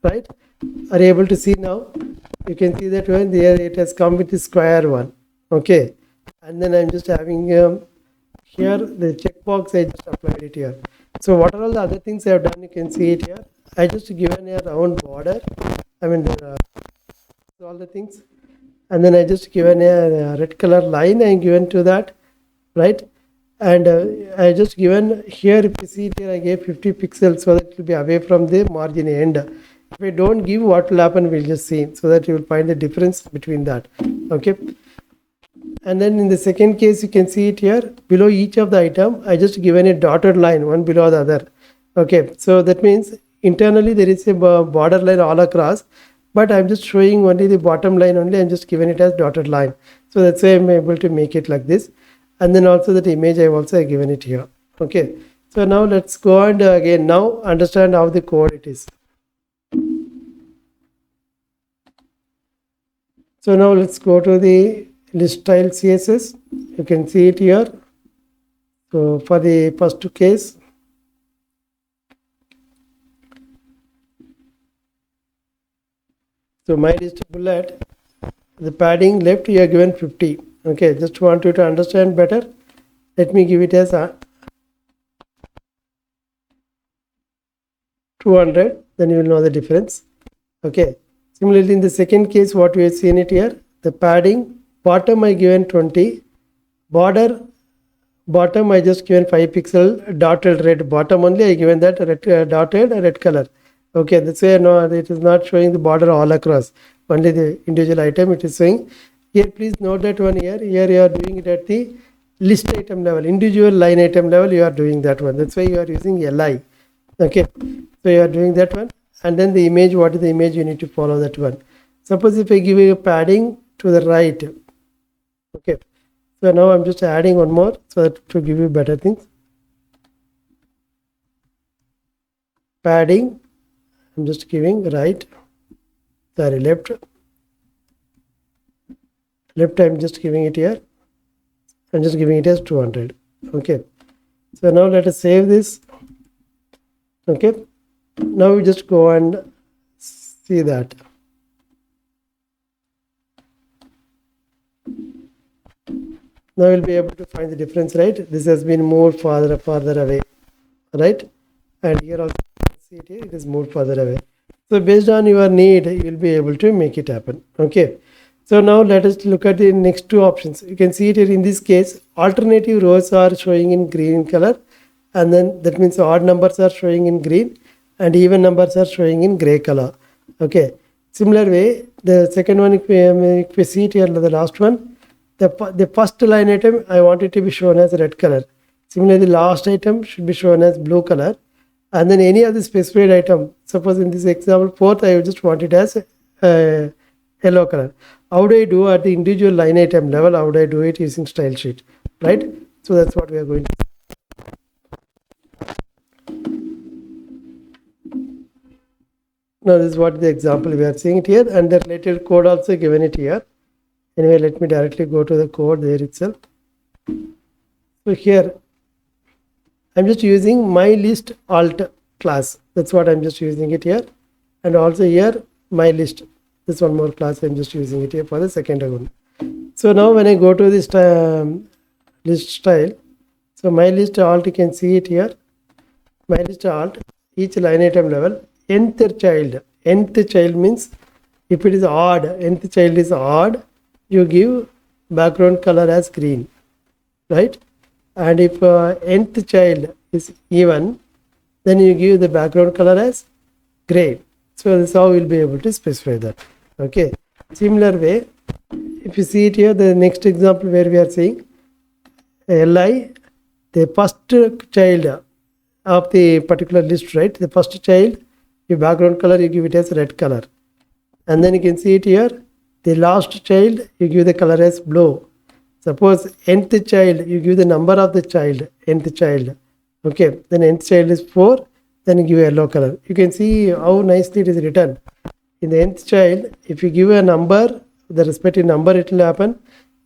right? Are you able to see now? You can see that one there, it has come with the square one. Okay, and then I'm just having here the checkbox, I just applied it here. So what are all the other things I have done, you can see it here. I just given a round border, I mean all the things, and then I just given a red color line and given to that, right? And I just given here, if you see it here, I gave 50 pixels so that it will be away from the margin end. If I don't give, what will happen, we'll just see, so that you will find the difference between that. Okay, and then in the second case, you can see it here, below each of the item I just given a dotted line, one below the other. Okay, so that means internally there is a border line all across, but I'm just showing only the bottom line only, I'm just given it as dotted line. So that's why I'm able to make it like this. And then also that image I've also given it here. Okay, so now let's go and again now understand how the code it is. So now let's go to the list style CSS. You can see it here. So for the first case, so my list bullet, the padding left you are given 50. Okay, just want you to understand better. Let me give it as 200, then you will know the difference. Okay, similarly in the second case, what we have seen it here, the padding bottom I given 20, border bottom I just given 5 pixel dotted red, bottom only I given that red dotted red color. Okay, that's why no, it is not showing the border all across, only the individual item it is showing. Here please note that one here you are doing it at the list item level, individual line item level you are doing that one, that's why you are using li. Okay, so you are doing that one, and then the image, what is the image, you need to follow that one. Suppose if I give you a padding to the right. Okay, so now I'm just adding one more so that to give you better things. Padding, I'm just giving right, sorry, left I'm just giving it here, I'm just giving it as 200. Okay, so now let us save this. Okay, now we just go and see that. Now we'll be able to find the difference, right? This has been moved farther away, right? And here also see it here, it is moved further away. So based on your need, you will be able to make it happen. Okay, so now let us look at the next two options. You can see it here, in this case alternative rows are showing in green color, and then that means odd numbers are showing in green and even numbers are showing in gray color. Okay, Similar way, the second one, if we see it here, the last one, the first line item, I want it to be shown as red color. Similarly, the last item should be shown as blue color. And then any other specified item, suppose in this example, fourth, I just want it as yellow color. How do I do at the individual line item level? How do I do it using style sheet, right? So that's what we are going to. Now this is what the example we are seeing it here, and the related code also given it here. Anyway, let me directly go to the code there itself. So here I'm just using my list alt class. That's what I'm just using it here. And also here my list, this one more class, I'm just using it here for the second one. So now when I go to this list style, so my list alt, you can see it here. My list alt, each line item level, nth child means if it is odd, nth child is odd, you give background color as green, right? And if nth child is even, then you give the background color as gray. So this is how we'll be able to specify that. Okay. Similar way, if you see it here, the next example where we are saying li, the first child of the particular list, right? The first child, your background color, you give it as red color. And then you can see it here, the last child, you give the color as blue. Suppose nth child, you give the number of the child, nth child. Okay, then nth child is 4, then you give a yellow color. You can see how nicely it is written. In the nth child, if you give a number, the respective number, it will happen.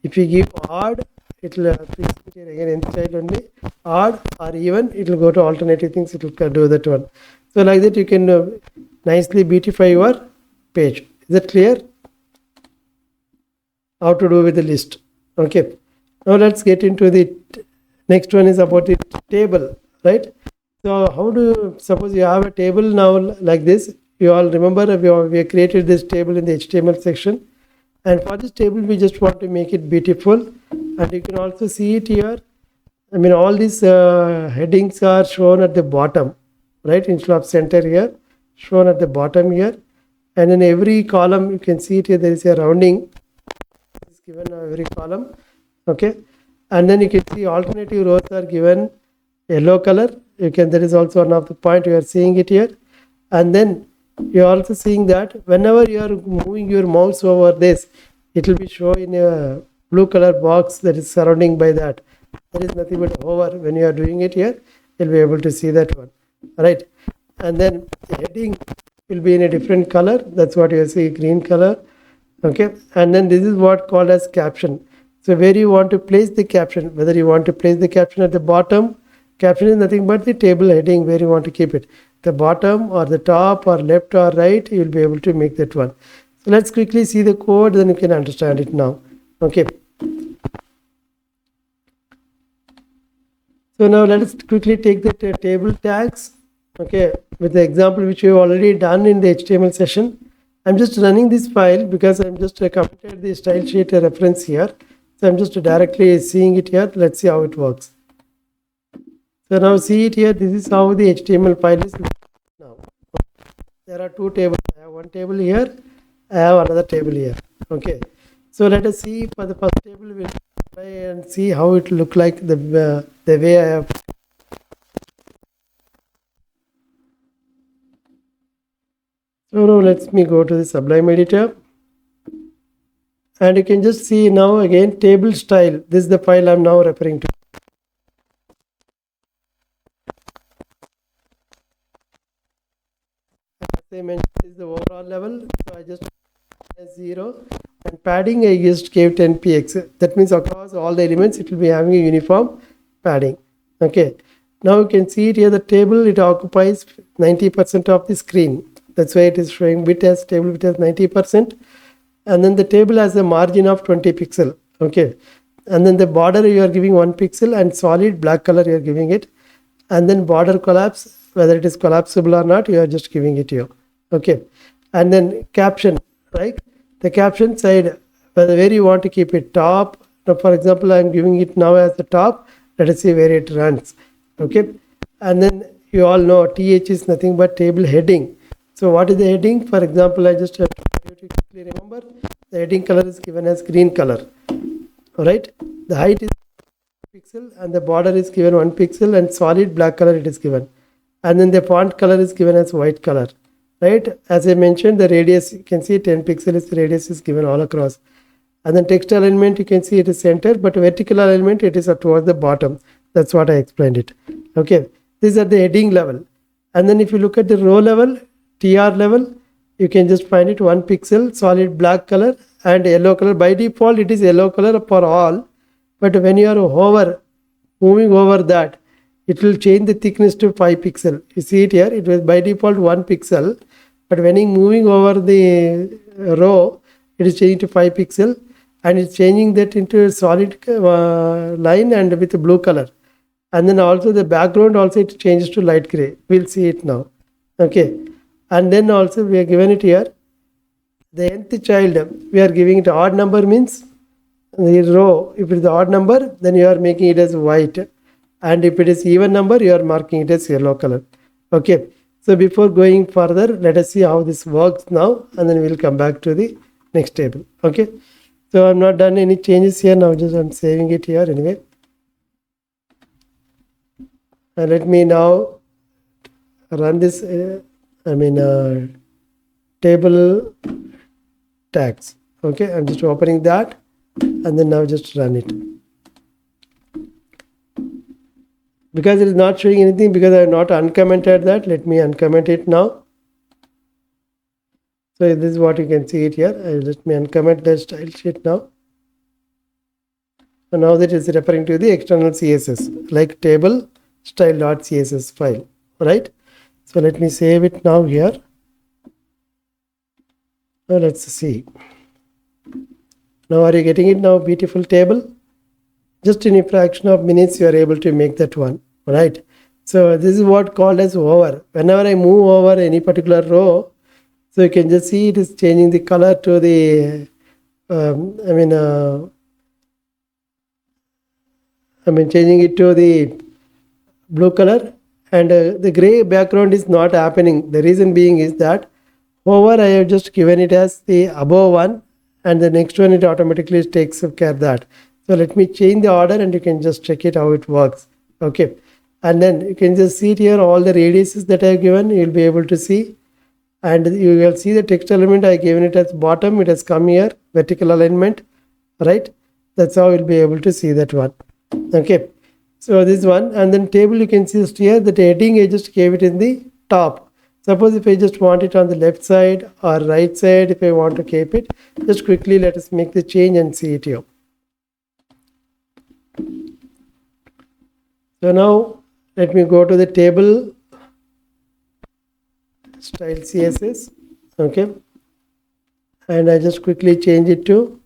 If you give odd, it will again nth child only, odd or even, it will go to alternative things, it will do that one. So like that you can nicely beautify your page. Is that clear? How to do with the list. Okay. Now let's get into the next one is about the table, right? So how do you, suppose you have a table now like this, you all remember we have created this table in the HTML section, and for this table we just want to make it beautiful, and you can also see it here. I mean all these headings are shown at the bottom, right? Instead of center here, shown at the bottom here, and in every column you can see it here, there is a rounding is given every column. Okay, and then you can see alternative rows are given yellow color. You can, that is also one of the point you are seeing it here. And then you are also seeing that whenever you are moving your mouse over this, it will be shown in a blue color box that is surrounding by that. There is nothing but hover. When you are doing it here, you'll be able to see that one, right? And then the heading will be in a different color. That's what you see, green color. Okay, and then this is what called as caption. So where you want to place the caption, whether you want to place the caption at the bottom, caption is nothing but the table heading where you want to keep it. The bottom or the top or left or right, you will be able to make that one. So let's quickly see the code, then you can understand it now. Okay. So now let us quickly take the table tags. Okay, with the example which we have already done in the HTML session. I'm just running this file because I'm just committed the style sheet reference here. So I'm just directly seeing it here. Let's see how it works. So now see it here. This is how the HTML file is now. There are two tables. I have one table here. I have another table here. Okay. So let us see for the first table. We'll try and see how it look like the way I have. So now let me go to the Sublime editor. And you can just see now again table style. This is the file I'm now referring to. As I mentioned, this is the overall level. So I just 0 and padding I just gave 10px. That means across all the elements it will be having a uniform padding. Okay. Now you can see it here. The table, it occupies 90% of the screen. That's why it is showing width as table width as 90%. And then the table has a margin of 20 pixel. Okay. And then the border you are giving 1 pixel and solid black color you are giving it. And then border collapse, whether it is collapsible or not, you are just giving it here. Okay. And then caption, right? The caption side, where you want to keep it top. Now, for example, I am giving it now as the top. Let us see where it runs. Okay. And then you all know TH is nothing but table heading. So what is the heading? For example, I just have to you to quickly remember, the heading color is given as green color. Alright, the height is pixel and the border is given 1 pixel and solid black color it is given. And then the font color is given as white color. Right, as I mentioned, the radius, you can see 10 pixel is the radius is given all across. And then text alignment, you can see it is center, but vertical alignment, it is towards the bottom. That's what I explained it. Okay, this is at the heading level. And then if you look at the row level, TR level, you can just find it 1 pixel, solid black color and yellow color. By default, it is yellow color for all. But when you are moving over that, it will change the thickness to 5 pixel. You see it here, it was by default 1 pixel. But when you moving over the row, it is changing to 5 pixel. And it's changing that into a solid line and with a blue color. And then also the background also it changes to light gray. We'll see it now. Okay. And then also we are given it here. The nth child, we are giving it odd number means the row. If it is the odd number, then you are making it as white. And if it is even number, you are marking it as yellow color. Okay. So before going further, let us see how this works now. And then we'll come back to the next table. Okay. So I'm not done any changes here now, just I'm saving it here anyway. And let me now run this, table tags. Okay, I'm just opening that and then now just run it. Because it is not showing anything because I have not uncommented that, let me uncomment it now. So this is what you can see it here. Let me uncomment the style sheet now. So now that is referring to the external CSS like table style.css file, right? So let me save it now here. Now let's see. Now are you getting it now? Beautiful table. Just in a fraction of minutes you are able to make that one, right? So this is what called as hover. Whenever I move over any particular row, so you can just see it is changing the color to the, changing it to the blue color, and the gray background is not happening. The reason being is that hover I have just given it as the above one, and the next one it automatically takes care of that. So let me change the order and you can just check it how it works. Okay, and then you can just see it here all the radiuses that I have given. You'll be able to see. And you will see the text element I given it as bottom, it has come here, vertical alignment, right? That's how you'll be able to see that one. Okay, so this one, and then table you can see here that heading I just gave it in the top. Suppose if I just want it on the left side or right side, if I want to keep it, just quickly let us make the change and see it here. So now let me go to the table style CSS, okay, and I just quickly change it to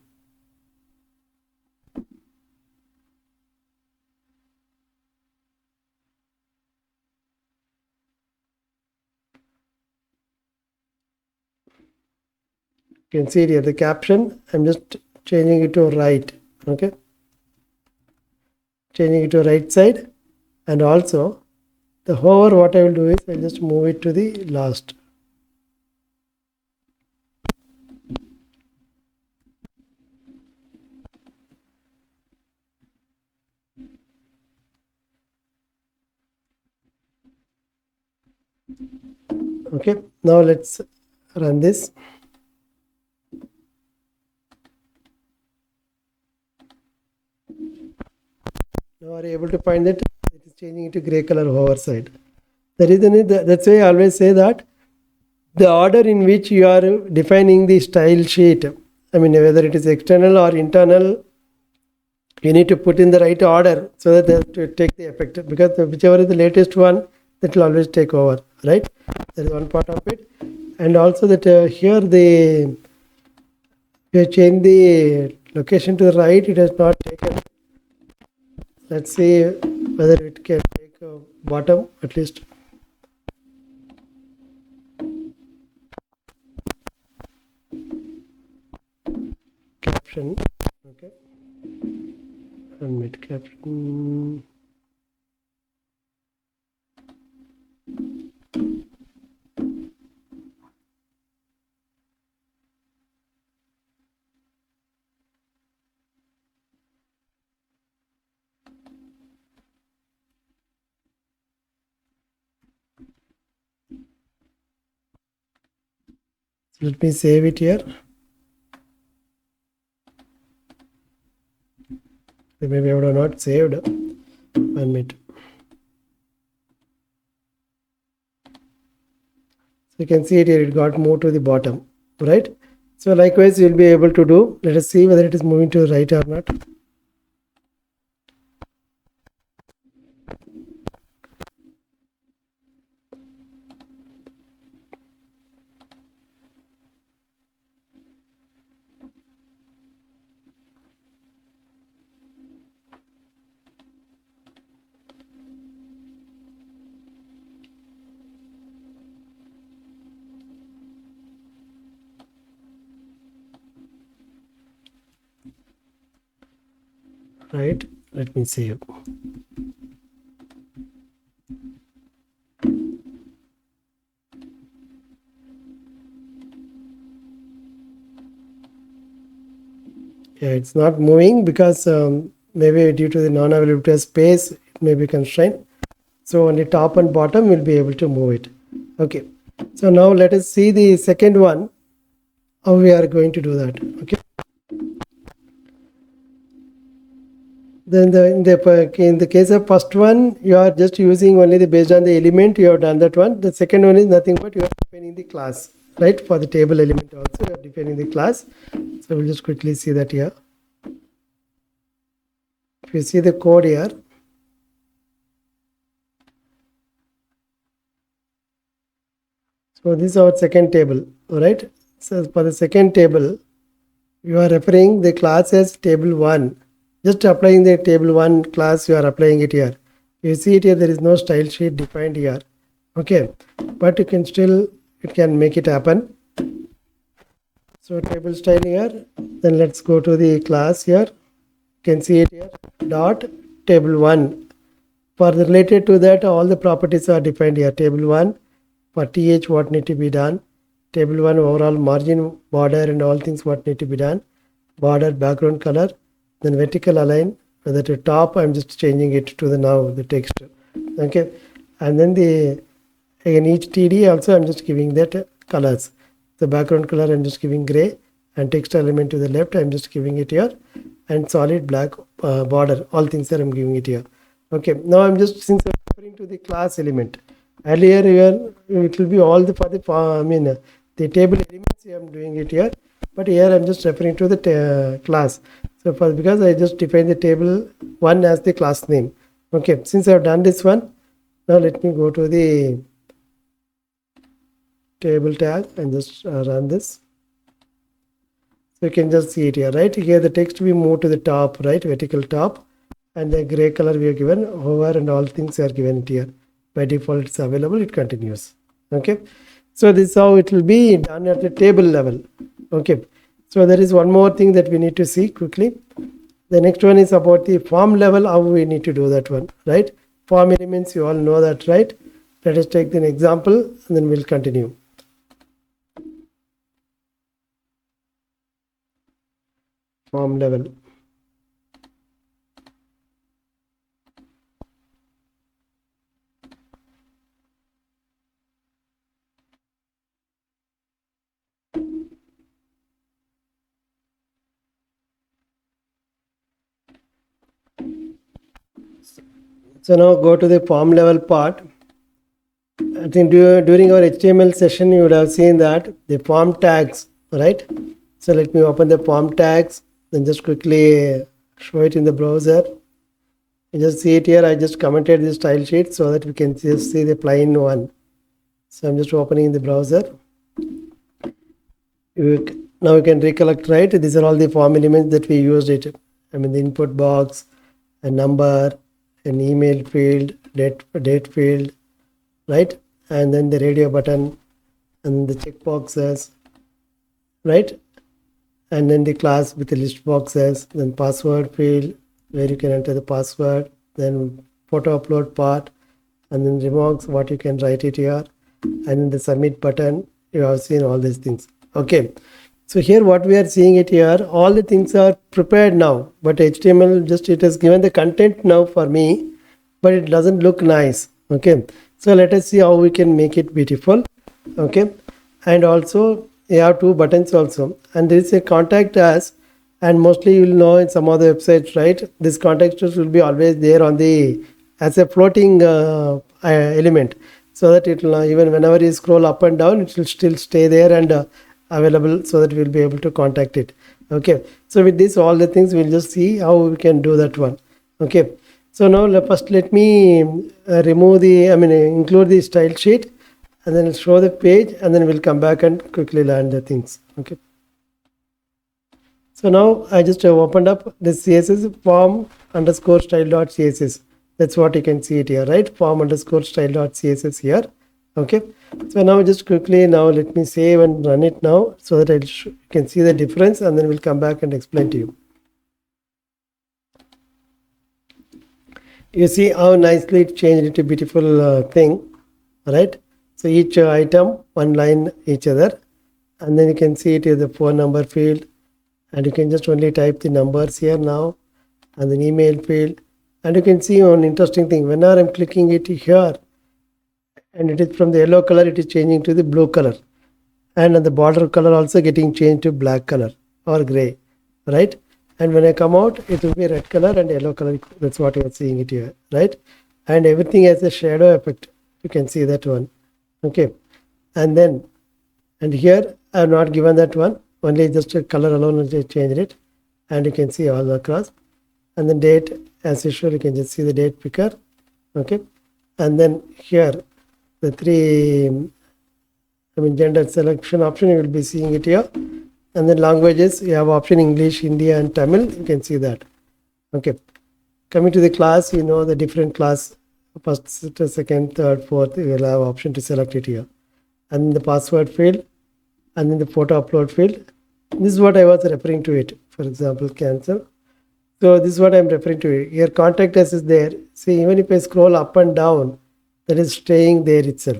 you can see here the caption, I'm just changing it to right, okay, changing it to right side, and also the hover what I will do is I'll just move it to the last. Okay, now let's run this. Now are you able to find that it is changing into gray color hover side? The reason is that's why I always say that the order in which you are defining the style sheet, whether it is external or internal, you need to put in the right order so that they have to take the effect, because whichever is the latest one, that will always take over, right? That is one part of it. And also that here we have changed the location to the right, it has not taken. Let's see whether it can take bottom at least. Caption, okay, and mid caption. Let me save it here. Maybe I would have not saved. 1 minute. So you can see it here, it got moved to the bottom, right? So likewise you'll be able to do. Let us see whether it is moving to the right or not. Right, let me save. Yeah, it's not moving because maybe due to the non-availability of space, it may be constrained. So only top and bottom will be able to move it. Okay, so now let us see the second one, how we are going to do that. Okay, then in the case of first one, you are just using only the based on the element, you have done that one. The second one is nothing but you are defining the class, right? For the table element also you are defining the class. So we'll just quickly see that here. If you see the code here, so this is our second table, all right? So for the second table, you are referring the class as table 1. Just applying the table 1 class, you are applying it here. You see it here, there is no style sheet defined here. Okay, but you can still, it can make it happen. So table style here, then let's go to the class here. You can see it here, dot table 1. For the related to that, all the properties are defined here. Table 1, for th what need to be done. Table 1 overall margin, border and all things what need to be done. Border, background color, then vertical align. Whether to top, I'm just changing it to the now the text. Okay, and then the again each TD also I'm just giving that colors. The background color I'm just giving gray, and text element to the left I'm just giving it here, and solid black border. All things that I'm giving it here. Okay, now I'm just, since I'm referring to the class element. Earlier here it will be all the the table elements I'm doing it here, but here I'm just referring to the class. So for, because I just defined the table 1 as the class name. Okay, since I've done this one, now let me go to the table tag and just run this. So you can just see it here, right? Here the text we move to the top, right? Vertical top, and the gray color we are given, hover and all things are given here. By default it's available, it continues. Okay, so this is how it will be done at the table level. Okay, so there is one more thing that we need to see quickly. The next one is about the form level, how we need to do that one, right? Form elements, you all know that, right? Let us take an example and then we'll continue. Form level. So now go to the form level part. I think during our HTML session you would have seen that the form tags, right? So let me open the form tags, then just quickly show it in the browser. You just see it here. I just commented this style sheet so that we can just see the plain one. So I'm just opening the browser. Now you can recollect, right? These are all the form elements that we used it. I mean the input box, a number, an email field, date field, right? And then the radio button and the check boxes, right? And then the class with the list boxes, then password field where you can enter the password, then photo upload part, and then remarks what you can write it here, and then the submit button. You have seen all these things. Okay, so here what we are seeing it here, all the things are prepared now, but HTML just, it has given the content now for me, but it doesn't look nice. Okay, so let us see how we can make it beautiful. Okay, and also you have two buttons also, and there is a contact us, and mostly you will know in some other websites, right, this contact us will be always there on the as a floating element, so that it will even whenever you scroll up and down, it will still stay there and available, so that we'll be able to contact it. Okay, so with this all the things we'll just see how we can do that one. Okay, so now first let me remove the include the style sheet, and then show the page, and then we'll come back and quickly land the things. Okay, so now I just opened up this CSS form underscore style dot CSS. That's what you can see it here, right? Form underscore style dot CSS here. Okay, so now just quickly now let me save and run it now, so that you can see the difference, and then we'll come back and explain to you. You see how nicely it changed into a beautiful thing, right? So each item one line each other, and then you can see it is the phone number field, and you can just only type the numbers here now, and then email field, and you can see one interesting thing. Whenever I'm clicking it here, and it is from the yellow color, it is changing to the blue color, and the border color also getting changed to black color or gray, right? And when I come out, it will be red color and yellow color. That's what you are seeing it here, right? And everything has a shadow effect. You can see that one. Okay, and then and here I have not given that one, only just a color alone and just changed it, and you can see all across. And then date, as usual, you can just see the date picker. Okay, and then here the three gender selection option, you will be seeing it here. And then languages, you have option English, Hindi and Tamil, you can see that. Okay, coming to the class, you know the different class, first, second, third, fourth, you will have option to select it here. And the password field, and then the photo upload field. This is what I was referring to it. For example, cancel. So this is what I'm referring to. Here contact us is there. See, even if I scroll up and down, that is staying there itself.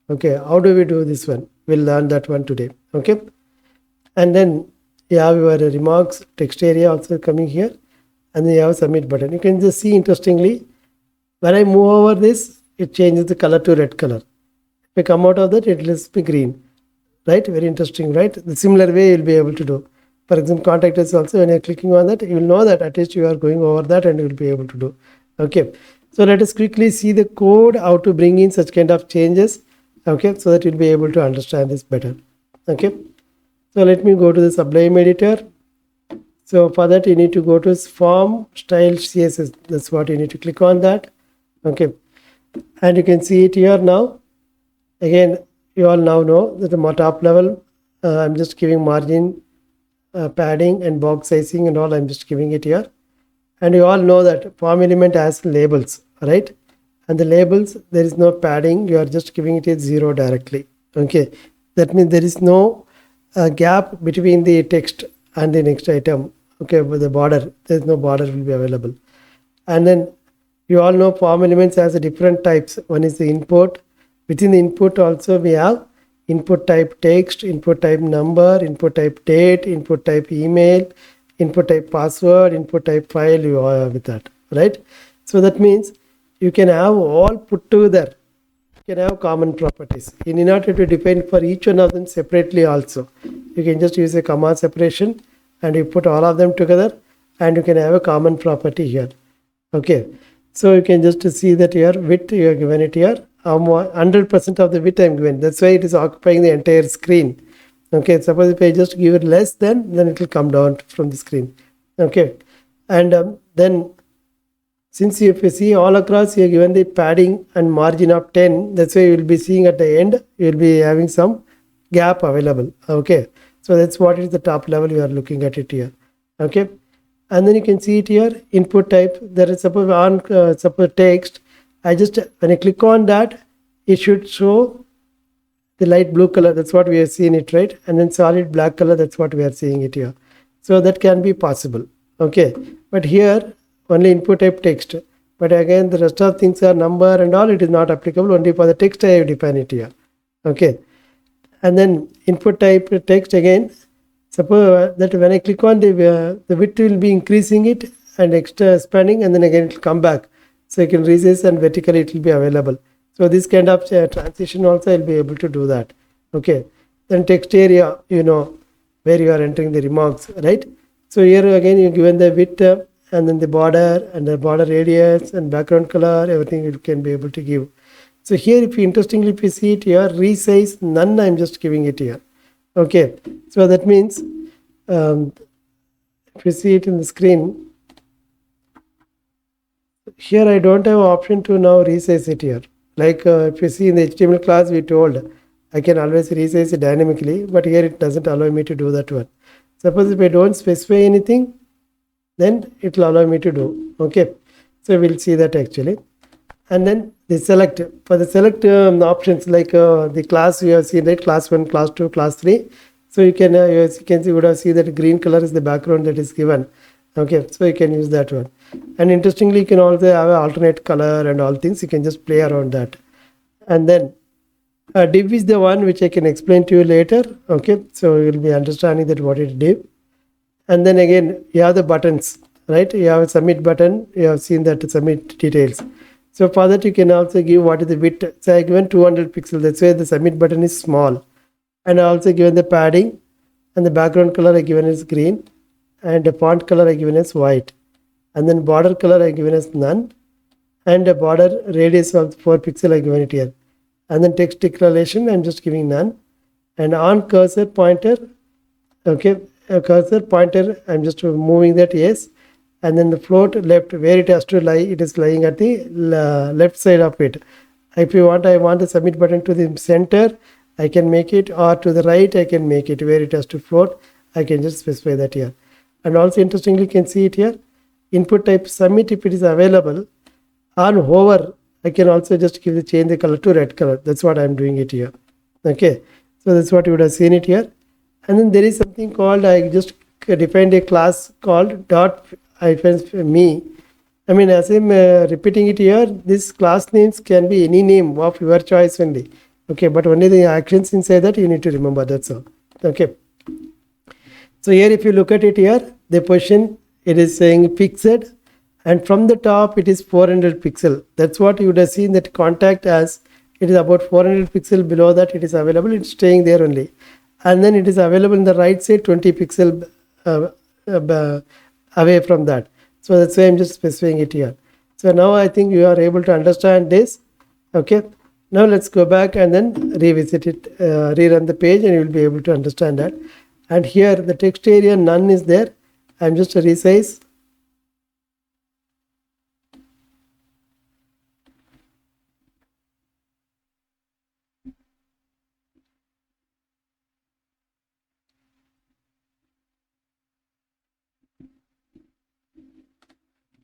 Okay, how do we do this one? We'll learn that one today. Okay, and then you have your remarks text area also coming here, and then you have submit button. You can just see interestingly, when I move over this, it changes the color to red color. If I come out of that, it will be green, right? Very interesting, right? The similar way you'll be able to do. For example, contact us also, when you're clicking on that, you will know that at least you are going over that, and you will be able to do. Okay, so let us quickly see the code, how to bring in such kind of changes. Okay, so that you'll be able to understand this better. Okay, so let me go to the Sublime editor. So for that, you need to go to form style CSS. That's what you need to click on that. Okay, and you can see it here now. Again, you all now know that the top level, I'm just giving margin, padding and box sizing and all. I'm just giving it here. And you all know that form element has labels, right? And the labels, there is no padding. You are just giving it a 0 directly. Okay, that means there is no gap between the text and the next item. Okay, with the border, there is no border will be available. And then you all know form elements has a different types. One is the input. Within the input also we have input type text, input type number, input type date, input type email, input type password, input type file. You have with that, right? So that means you can have all put together. You can have common properties. You need not have to define for each one of them separately also. You can just use a comma separation, and you put all of them together, and you can have a common property here. Okay, so you can just see that here width you are given it here. 100% of the width I am given. That's why it is occupying the entire screen. Okay, suppose if I just give it less, then it will come down from the screen. Okay, and then since if you see all across, you are given the padding and margin of 10. That's why you will be seeing at the end, you will be having some gap available. Okay, so that's what is the top level you are looking at it here. Okay, and then you can see it here, input type. There is suppose on suppose text. I just when I click on that, it should show the light blue color. That's what we are seeing it, right? And then solid black color. That's what we are seeing it here. So that can be possible. Okay, but here only input type text, but again the rest of things are number and all. It is not applicable. Only for the text I have defined it here. Okay, and then input type text again. Suppose that when I click on the width will be increasing it and extra expanding, and then again it will come back. So you can recess and vertically it will be available. So this kind of transition also I'll be able to do that. Okay, Then text area, where you are entering the remarks, right? So here again you given the width and then the border and the border radius and background color, everything you can be able to give. So here, if you interestingly, if you see it here, resize none, I'm just giving it here. Okay, so that means if you see it in the screen, here I don't have option to now resize it here. Like if you see in the HTML class, we told I can always resize it dynamically, but here it doesn't allow me to do that one. Suppose if I don't specify anything, then it will allow me to do. Okay, so we'll see that actually. And then the select, for the select options, like the class you have seen, right? Class 1, class 2, class 3. So you can, as you can see, you would have seen that green color is the background that is given. Okay, so you can use that one. And interestingly, you can also have an alternate color and all things. You can just play around that. And then div is the one which I can explain to you later. Okay, so you'll be understanding that what is div. And then again, you have the buttons, right? You have a submit button. You have seen that submit details. So for that, you can also give what is the width. So I given 200 pixels. That's why the submit button is small. And I also given the padding, and the background color I given is green, and the font color I given as white, and then border color I given as none, and the border radius of 4 pixel I given it here, and then text declaration I'm just giving none, and on cursor pointer, okay, cursor pointer I'm just moving that yes, and then the float left where it has to lie, it is lying at the left side of it. If you want, I want the submit button to the center, I can make it, or to the right I can make it where it has to float. I can just specify that here. And also interestingly, you can see it here, input type submit if it is available. On hover, I can also just change the color to red color. That's what I'm doing it here. Okay, so that's what you would have seen it here. And then there is something called, I just defined a class called dot me. I mean, as I'm repeating it here, this class names can be any name of your choice only. Okay, but only the actions inside that you need to remember. That's all. Okay. So here, if you look at it here, the position, it is saying fixed, and from the top it is 400 pixel. That's what you would have seen that contact as it is about 400 pixel below that it is available. It's staying there only, and then it is available in the right side 20 pixel away from that. So that's why I'm just specifying it here. So now I think you are able to understand this. Okay, now let's go back and then revisit it, rerun the page, and you will be able to understand that. And here the text area none is there. I'm just resize.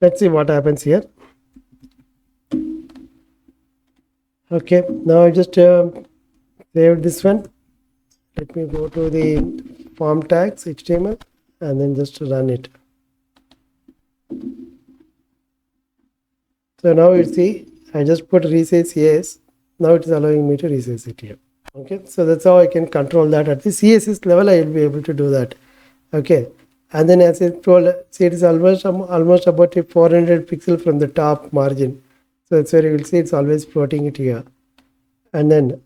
Let's see what happens here. Okay, now I just saved this one. Let me go to the form tags HTML and then just run it. So now you see, I just put resize yes. Now it is allowing me to resize it here. Okay, so that's how I can control that at the CSS level. I will be able to do that. Okay, and then as I told, see it is almost about a 400 pixel from the top margin. So that's where you will see it's always floating it here. And then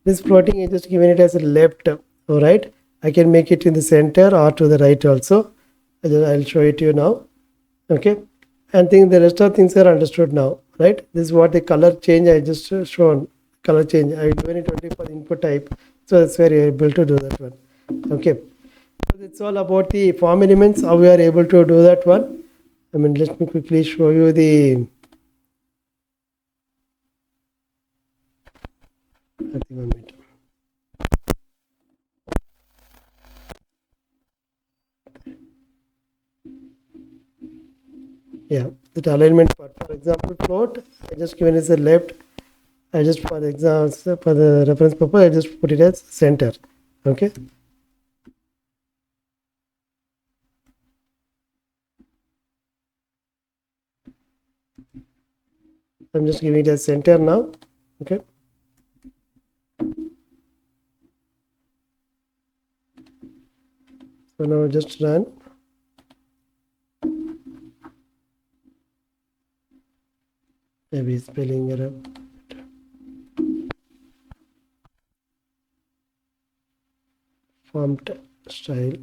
this floating is just given it as a left. All right, I can make it in the center or to the right also. I'll show it to you now. Okay, and think the rest of things are understood now, right? This is what the color change I just shown. Color change I given it only for input type, so that's where you're able to do that one. Okay, so it's all about the form elements, how we are able to do that one. I mean, let me quickly show you the. I think 1 minute. Yeah, that alignment part. For example, float, I just given as a left. I just for the example, for the reference purpose, I just put it as center. Okay. I'm just giving it as center now. Okay. So now just run. Maybe spelling error. font style.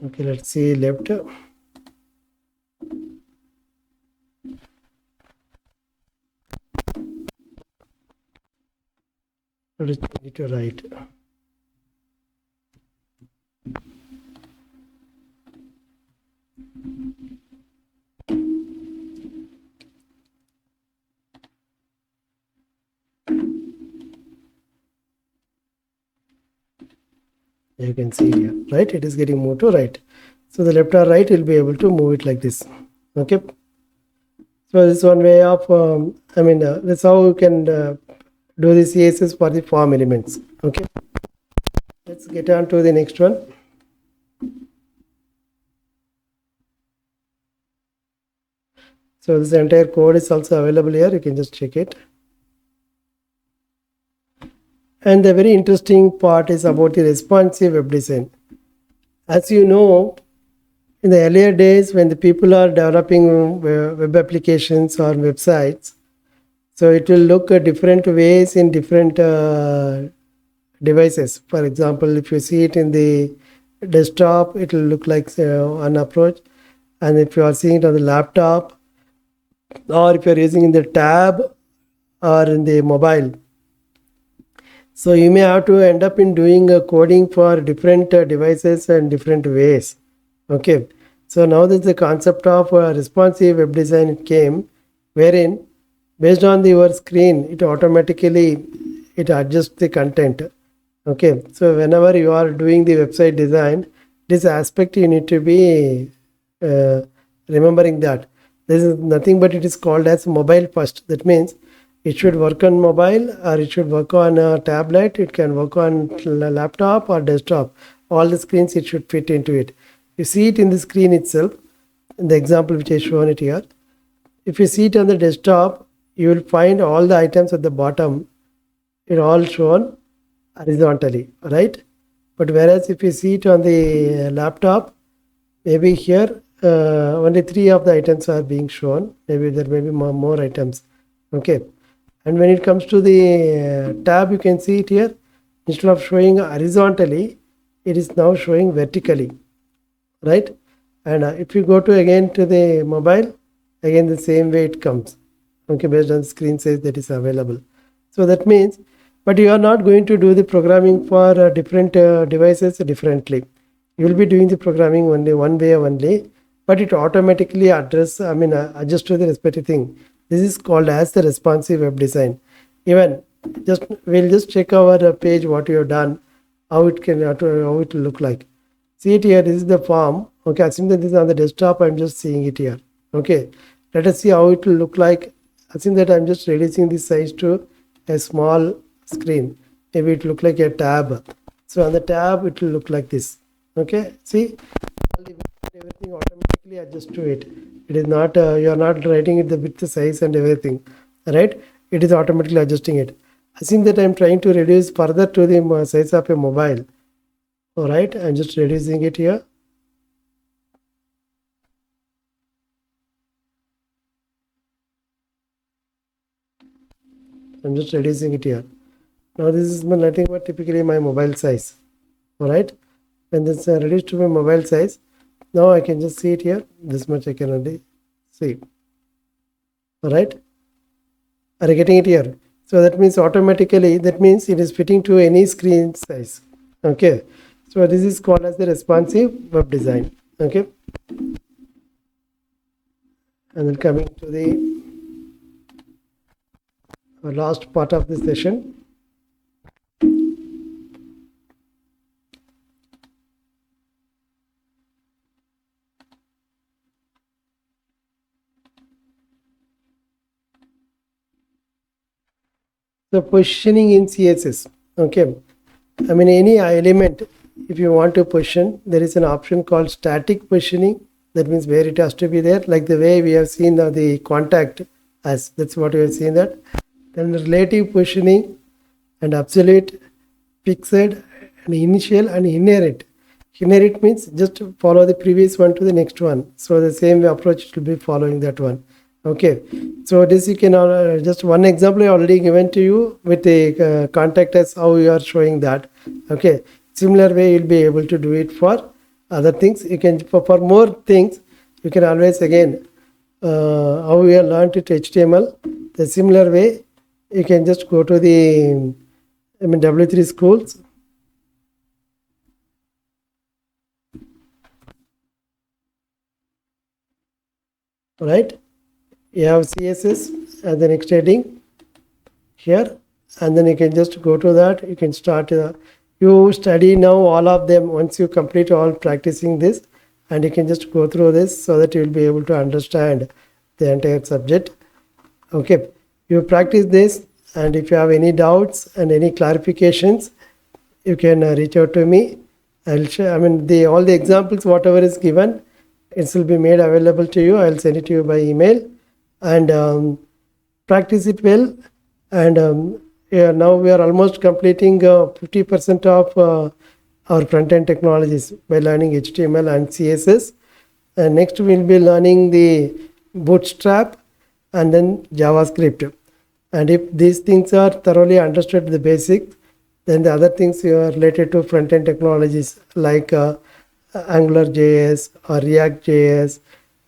Okay, let's see left. Let's change it to right. You can see here, right? It is getting moved to right. So the left or right will be able to move it like this. Okay. So this is one way of, that's how you can do the CSS for the form elements. Okay. Let's get on to the next one. So this entire code is also available here. You can just check it. And the very interesting part is about the responsive web design. As you know, in the earlier days when the people are developing web applications or websites, so it will look different ways in different devices. For example, if you see it in the desktop, it will look like one approach. And if you are seeing it on the laptop, or if you are using in the tab or in the mobile, so you may have to end up in doing coding for different devices and different ways. Okay, so now this is the concept of responsive web design came, wherein based on your screen, it automatically adjusts the content. Okay, so whenever you are doing the website design, this aspect you need to be remembering that this is nothing but it is called as mobile first. That means it should work on mobile, or it should work on a tablet, it can work on laptop or desktop. All the screens it should fit into it. You see it in the screen itself, in the example which I shown it here. If you see it on the desktop, you will find all the items at the bottom, it all shown horizontally, right? But whereas if you see it on the laptop, maybe here only 3 of the items are being shown. Maybe there may be more items. Okay. And when it comes to the tab, you can see it here. Instead of showing horizontally, it is now showing vertically, right? And if you go to again to the mobile, again the same way it comes. Okay, based on the screen size that is available. So that means, but you are not going to do the programming for different devices differently. You will be doing the programming only one way only, but it automatically adjusts to the respective thing. This is called as the responsive web design. Even we'll just check our page what you have done, how it will look like. See it here. This is the form. Okay, assume that this is on the desktop. I'm just seeing it here. Okay, let us see how it will look like. Assume that I'm just reducing this size to a small screen. Maybe it look like a tab. So on the tab, it will look like this. Okay, see, everything automatically adjusts to it. It is not you are not writing it the width, size, and everything, right? It is automatically adjusting it. Assume that I'm trying to reduce further to the size of a mobile. All right, I'm just reducing it here. I'm just reducing it here. Now this is nothing but typically my mobile size. All right, when this reduced to my mobile size, now I can just see it here. This much I can only see. All right, are you getting it here? So that means automatically, that means it is fitting to any screen size. Okay, so this is called as the responsive web design. Okay, and then coming to the last part of this session. The positioning in CSS. Okay, any element, if you want to position, there is an option called static positioning. That means where it has to be there, like the way we have seen the contact as, that's what we have seen that. Then relative positioning, and absolute, fixed, and initial, and inherit. Inherit means just follow the previous one to the next one. So the same approach will be following that one. Okay, so this you can just one example I already given to you with the contact as how you are showing that. Okay, similar way you'll be able to do it for other things. You can for more things you can always again how we have learned it HTML. The similar way you can just go to the W3 schools. Right, you have CSS as the next heading here, and then you can just go to that. You can start you study now all of them once you complete all practicing this, and you can just go through this so that you will be able to understand the entire subject. Okay, you practice this, and if you have any doubts and any clarifications, you can reach out to me. I'll share, all the examples whatever is given, it will be made available to you. I'll send it to you by email, and practice it well. And yeah, now we are almost completing 50% of our front-end technologies by learning HTML and CSS. And next we'll be learning the Bootstrap and then JavaScript. And if these things are thoroughly understood, the basics, then the other things are related to front-end technologies like AngularJS or React.js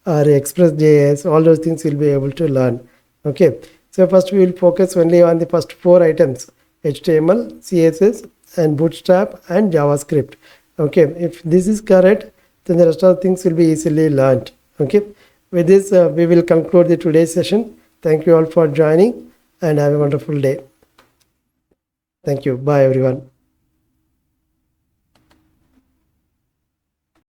or Express.js, all those things you'll be able to learn. Okay, so first we will focus only on the first 4 items: HTML, CSS, and Bootstrap and JavaScript. Okay, if this is correct, then the rest of the things will be easily learned. Okay, with this we will conclude the today's session. Thank you all for joining, and have a wonderful day. Thank you. Bye everyone.